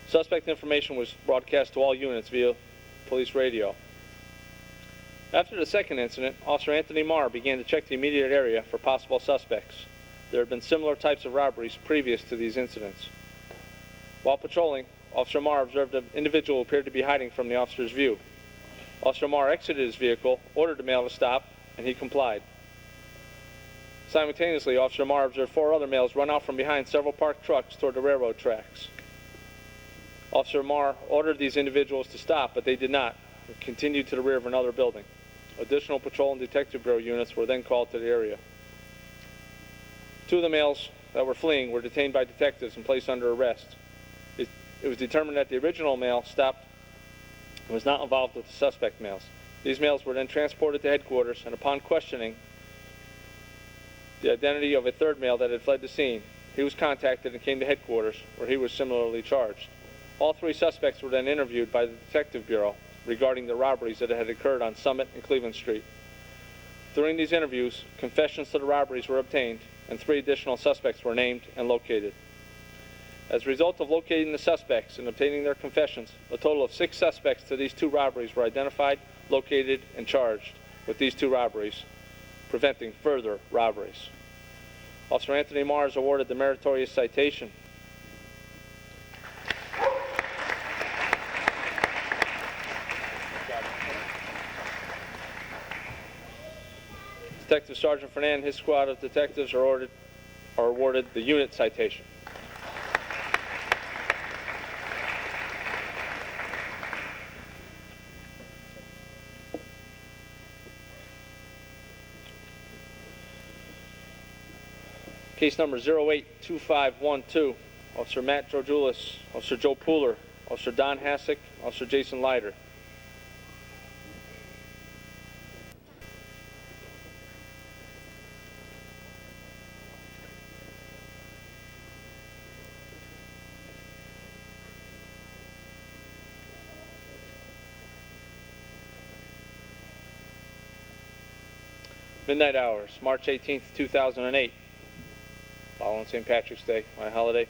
Suspect information was broadcast to all units via police radio. After the second incident, Officer Anthony Marr began to check the immediate area for possible suspects. There had been similar types of robberies previous to these incidents. While patrolling, Officer Marr observed an individual who appeared to be hiding from the officer's view. Officer Marr exited his vehicle, ordered the male to stop, and he complied. Simultaneously, Officer Marr observed 4 other males run out from behind several parked trucks toward the railroad tracks. Officer Marr ordered these individuals to stop, but they did not, and continued to the rear of another building. Additional patrol and detective bureau units were then called to the area. 2 of the males that were fleeing were detained by detectives and placed under arrest. It was determined that the original male stopped and was not involved with the suspect males. These males were then transported to headquarters, and upon questioning the identity of a 3rd male that had fled the scene, he was contacted and came to headquarters, where he was similarly charged. All 3 suspects were then interviewed by the Detective Bureau regarding the robberies that had occurred on Summit and Cleveland Street. During these interviews, confessions to the robberies were obtained, and 3 additional suspects were named and located. As a result of locating the suspects and obtaining their confessions, a total of 6 suspects to these 2 robberies were identified, located, and charged with these 2 robberies, preventing further robberies. Officer Anthony Marr is awarded the meritorious citation. Detective Sergeant Fernand and his squad of detectives are awarded the unit citation. Case number 082512, Officer Matt Georgioulis, Officer Joe Pooler, Officer Don Hassick, Officer Jason Leiter. Midnight hours, March 18th, 2008. Following St. Patrick's Day, my holiday.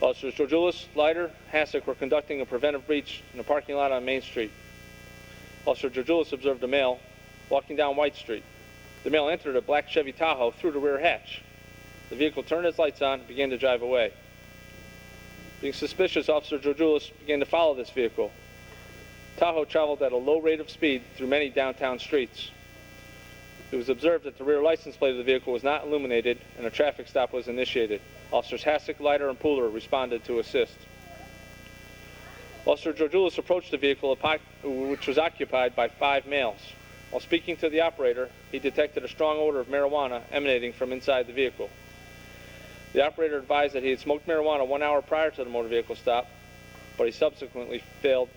Officers Georgioulis, Leiter, Hassick were conducting a preventive breach in a parking lot on Main Street. Officer Georgioulis observed a male walking down White Street. The male entered a black Chevy Tahoe through the rear hatch. The vehicle turned its lights on and began to drive away. Being suspicious, Officer Georgioulis began to follow this vehicle. Tahoe traveled at a low rate of speed through many downtown streets. It was observed that the rear license plate of the vehicle was not illuminated and a traffic stop was initiated. Officers Hassick, Leiter, and Pooler responded to assist. Officer Georgioulis approached the vehicle, which was occupied by 5 males. While speaking to the operator, he detected a strong odor of marijuana emanating from inside the vehicle. The operator advised that he had smoked marijuana 1 hour prior to the motor vehicle stop, but he subsequently failed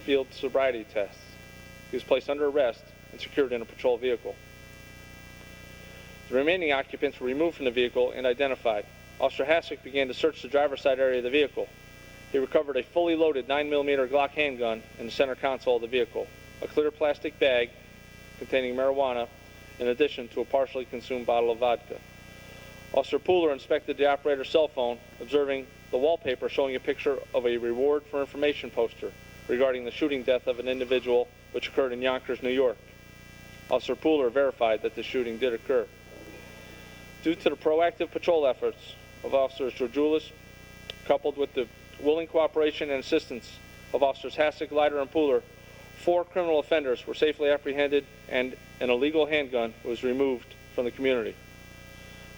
field sobriety tests. He was placed under arrest and secured in a patrol vehicle. The remaining occupants were removed from the vehicle and identified. Officer Hassick began to search the driver's side area of the vehicle. He recovered a fully loaded 9mm Glock handgun in the center console of the vehicle, a clear plastic bag containing marijuana, in addition to a partially consumed bottle of vodka. Officer Pooler inspected the operator's cell phone, observing the wallpaper showing a picture of a reward for information poster regarding the shooting death of an individual which occurred in Yonkers, New York. Officer Pooler verified that the shooting did occur. Due to the proactive patrol efforts of Officers Georgioulis, coupled with the willing cooperation and assistance of Officers Hassick, Leiter, and Pooler, 4 criminal offenders were safely apprehended and an illegal handgun was removed from the community.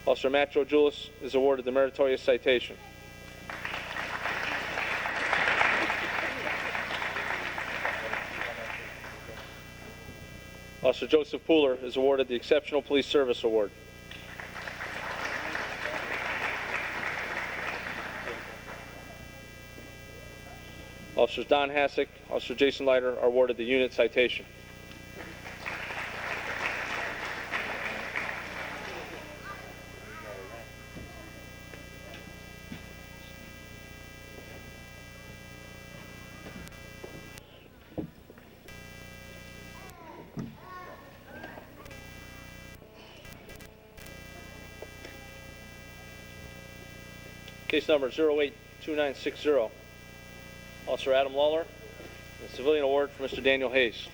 Officer Matt Georgioulis is awarded the meritorious citation. Officer Joseph Pooler is awarded the Exceptional Police Service Award. Officers Don Hassick, Officer Jason Leiter are awarded the unit citation. Case number 082960. Officer Adam Lawler, and a civilian award for Mr. Daniel Hayes.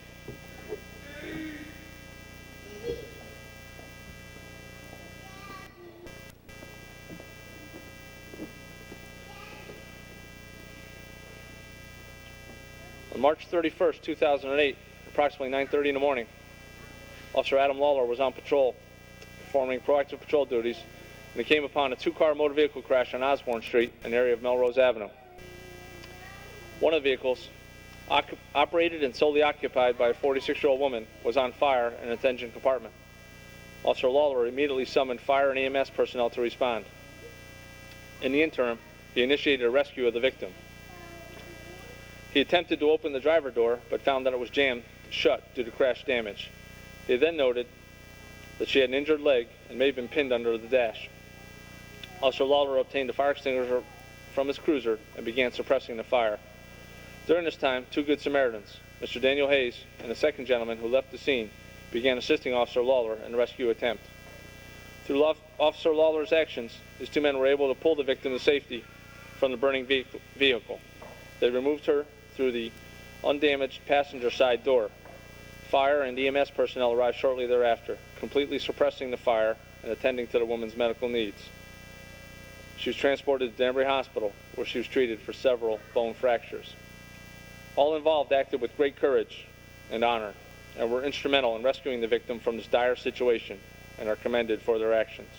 On March 31st, 2008, approximately 9:30 in the morning, Officer Adam Lawler was on patrol performing proactive patrol duties, and they came upon a two-car motor vehicle crash on Osborne Street in the area of Melrose Avenue. One of the vehicles, operated and solely occupied by a 46-year-old woman, was on fire in its engine compartment. Officer Lawler immediately summoned fire and EMS personnel to respond. In the interim, he initiated a rescue of the victim. He attempted to open the driver door, but found that it was jammed shut due to crash damage. He then noted that she had an injured leg and may have been pinned under the dash. Officer Lawler obtained a fire extinguisher from his cruiser and began suppressing the fire. During this time, two good Samaritans, Mr. Daniel Hayes and a second gentleman who left the scene, began assisting Officer Lawler in the rescue attempt. Through Officer Lawler's actions, his two men were able to pull the victim to safety from the burning vehicle. They removed her through the undamaged passenger side door. Fire and EMS personnel arrived shortly thereafter, completely suppressing the fire and attending to the woman's medical needs. She was transported to Danbury Hospital, where she was treated for several bone fractures. All involved acted with great courage and honor, and were instrumental in rescuing the victim from this dire situation, and are commended for their actions.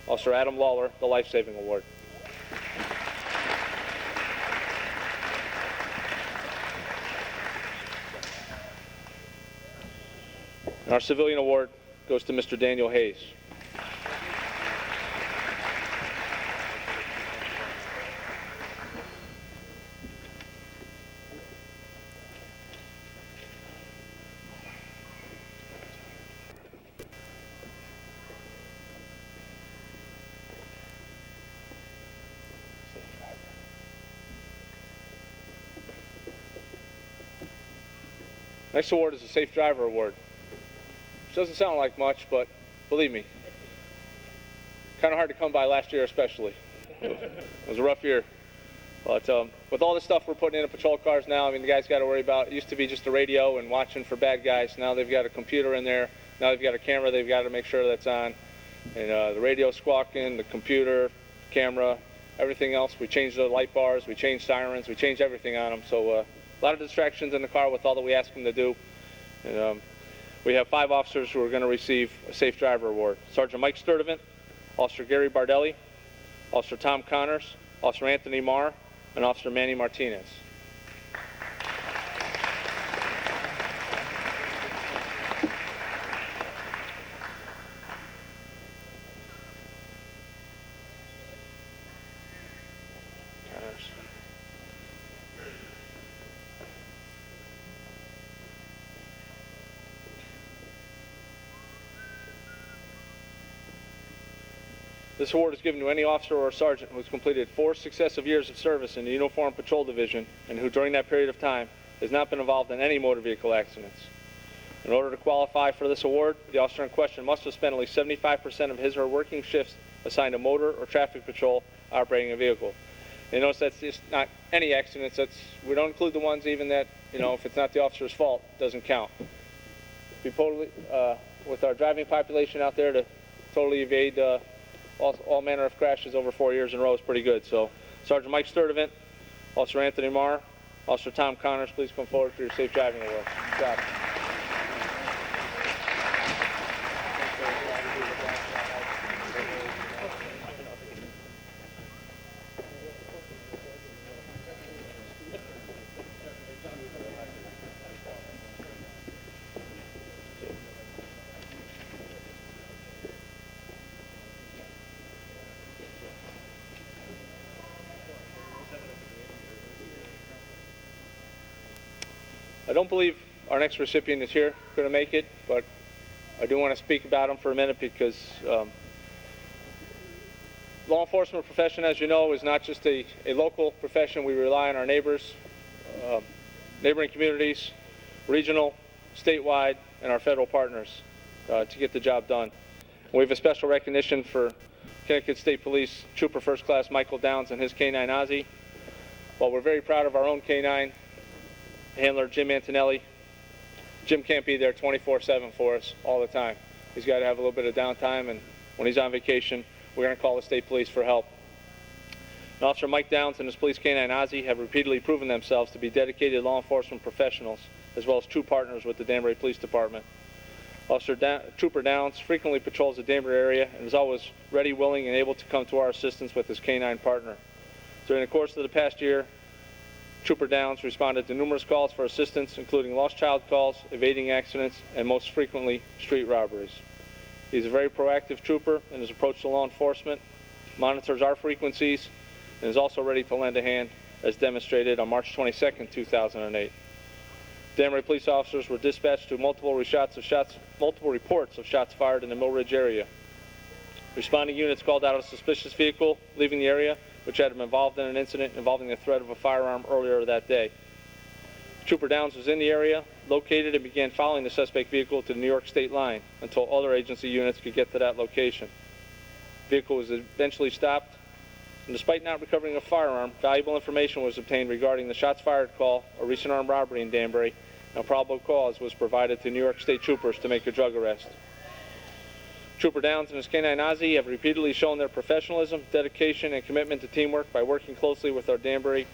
Officer Adam Lawler, the Life Saving Award. And our civilian award goes to Mr. Daniel Hayes. Next award is the Safe Driver Award. Which doesn't sound like much, but believe me, kind of hard to come by last year especially. It was a rough year. But with all the stuff we're putting into patrol cars now, I mean, the guys got to worry about, it used to be just the radio and watching for bad guys. Now they've got a computer in there. Now they've got a camera they've got to make sure that's on. And the radio squawking, the computer, camera, everything else. We changed the light bars, we changed sirens, we changed everything on them. So a lot of distractions in the car with all that we ask them to do. And we have 5 officers who are going to receive a Safe Driver Award. Sergeant Mike Sturdivant, Officer Gary Bardelli, Officer Tom Connors, Officer Anthony Marr, and Officer Manny Martinez. This award is given to any officer or sergeant who has completed 4 successive years of service in the Uniform Patrol Division and who during that period of time has not been involved in any motor vehicle accidents. In order to qualify for this award, the officer in question must have spent at least 75% of his or her working shifts assigned to motor or traffic patrol operating a vehicle. And notice that's just not any accidents. We don't include the ones even that, if it's not the officer's fault, doesn't count. We totally, with our driving population out there, to totally evade all manner of crashes over 4 years in a row is pretty good. So, Sergeant Mike Sturdivant, Officer Anthony Marr, Officer Tom Connors, please come forward for your Safe Driving Award. Good job. I don't believe our next recipient is here, going to make it, but I do want to speak about him for a minute because law enforcement profession, as you know, is not just a local profession. We rely on our neighbors, neighboring communities, regional, statewide, and our federal partners to get the job done. We have a special recognition for Connecticut State Police Trooper First Class Michael Downs and his K-9 Ozzie. While we're very proud of our own K-9 handler, Jim Antonelli, Jim can't be there 24/7 for us all the time. He's got to have a little bit of downtime, and when he's on vacation, we're going to call the state police for help. And Officer Mike Downs and his police K-9 Ozzie have repeatedly proven themselves to be dedicated law enforcement professionals, as well as true partners with the Danbury Police Department. Trooper Downs frequently patrols the Danbury area and is always ready, willing, and able to come to our assistance with his canine partner. During the course of the past year, Trooper Downs responded to numerous calls for assistance, including lost child calls, evading accidents, and most frequently, street robberies. He's a very proactive trooper in his approach to law enforcement, monitors our frequencies, and is also ready to lend a hand, as demonstrated on March 22, 2008. Danbury police officers were dispatched to multiple reports of shots fired in the Mill Ridge area. Responding units called out a suspicious vehicle leaving the area, which had been involved in an incident involving the threat of a firearm earlier that day. Trooper Downs was in the area, located, and began following the suspect vehicle to the New York state line until other agency units could get to that location. The vehicle was eventually stopped, and despite not recovering a firearm, valuable information was obtained regarding the shots fired call, a recent armed robbery in Danbury, and probable cause was provided to New York State troopers to make a drug arrest. Trooper Downs and his canine Ozzie have repeatedly shown their professionalism, dedication, and commitment to teamwork by working closely with our Danbury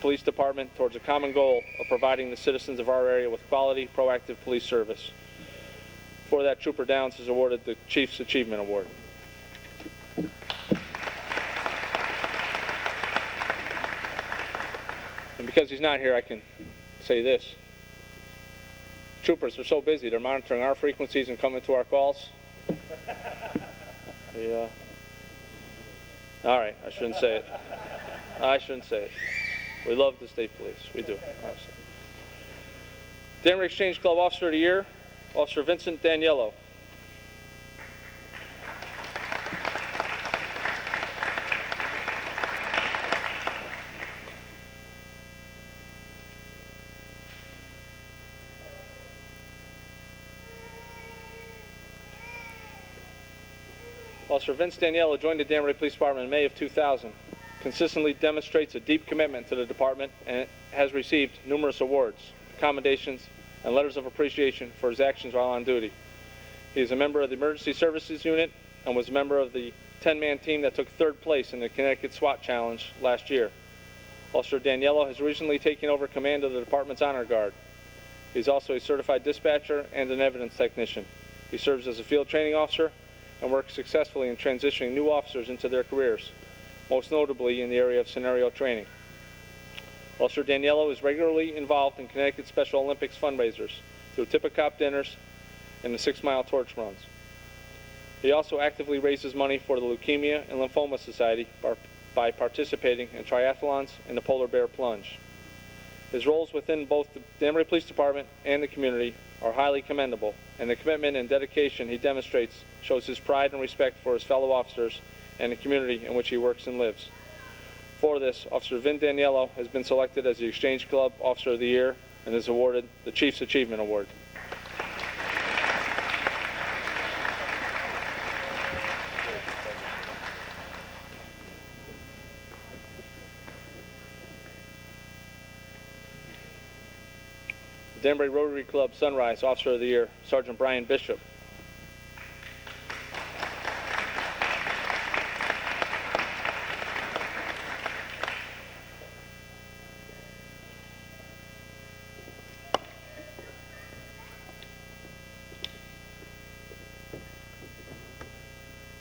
Police Department towards a common goal of providing the citizens of our area with quality, proactive police service. For that, Trooper Downs is awarded the Chief's Achievement Award. And because he's not here, I can say this. Troopers are so busy, they're monitoring our frequencies and coming to our calls. Yeah. All right, I shouldn't say it. I shouldn't say it. We love the state police. We do, honestly. Danbury Exchange Club Officer of the Year, Officer Vincent Daniello. Officer Vince Daniello joined the Danbury Police Department in May of 2000. Consistently demonstrates a deep commitment to the department and has received numerous awards, commendations, and letters of appreciation for his actions while on duty. He is a member of the Emergency Services Unit and was a member of the 10-man team that took third place in the Connecticut SWAT Challenge last year. Officer Daniello has recently taken over command of the department's Honor Guard. He is also a certified dispatcher and an evidence technician. He serves as a field training officer and works successfully in transitioning new officers into their careers, most notably in the area of scenario training. Officer Daniello is regularly involved in Connecticut Special Olympics fundraisers through Tip-A-Cop dinners and the 6-mile torch runs. He also actively raises money for the Leukemia and Lymphoma Society by participating in triathlons and the Polar Bear Plunge. His roles within both the Danbury Police Department and the community are highly commendable, and the commitment and dedication he demonstrates shows his pride and respect for his fellow officers and the community in which he works and lives. For this, Officer Vin Daniello has been selected as the Exchange Club Officer of the Year and is awarded the Chief's Achievement Award. Danbury Rotary Club Sunrise Officer of the Year, Sergeant Brian Bishop.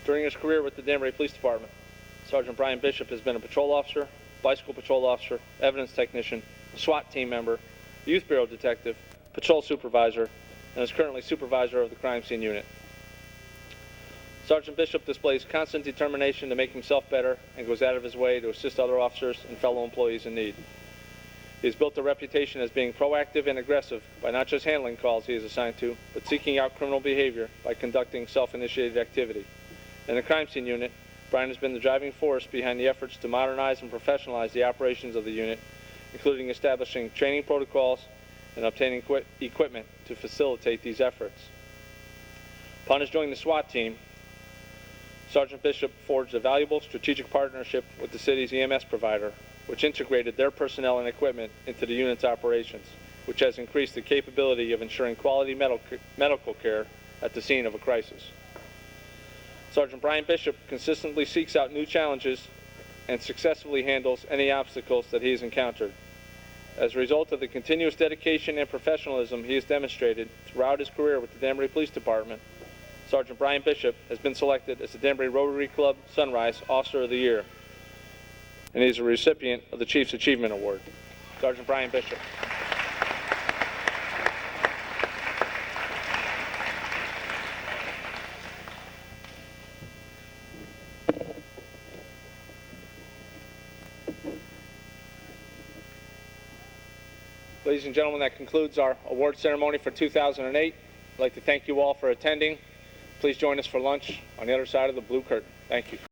During his career with the Danbury Police Department, Sergeant Brian Bishop has been a patrol officer, bicycle patrol officer, evidence technician, SWAT team member, Youth Bureau detective, patrol supervisor, and is currently supervisor of the crime scene unit. Sergeant Bishop displays constant determination to make himself better and goes out of his way to assist other officers and fellow employees in need. He has built a reputation as being proactive and aggressive by not just handling calls he is assigned to, but seeking out criminal behavior by conducting self-initiated activity. In the crime scene unit, Brian has been the driving force behind the efforts to modernize and professionalize the operations of the unit, including establishing training protocols and obtaining equipment to facilitate these efforts. Upon his joining the SWAT team, Sergeant Bishop forged a valuable strategic partnership with the city's EMS provider, which integrated their personnel and equipment into the unit's operations, which has increased the capability of ensuring quality medical care at the scene of a crisis. Sergeant Brian Bishop consistently seeks out new challenges and successfully handles any obstacles that he has encountered. As a result of the continuous dedication and professionalism he has demonstrated throughout his career with the Danbury Police Department, Sergeant Brian Bishop has been selected as the Danbury Rotary Club Sunrise Officer of the Year, and he is a recipient of the Chief's Achievement Award. Sergeant Brian Bishop. Ladies and gentlemen, that concludes our award ceremony for 2008. I'd like to thank you all for attending. Please join us for lunch on the other side of the blue curtain. Thank you.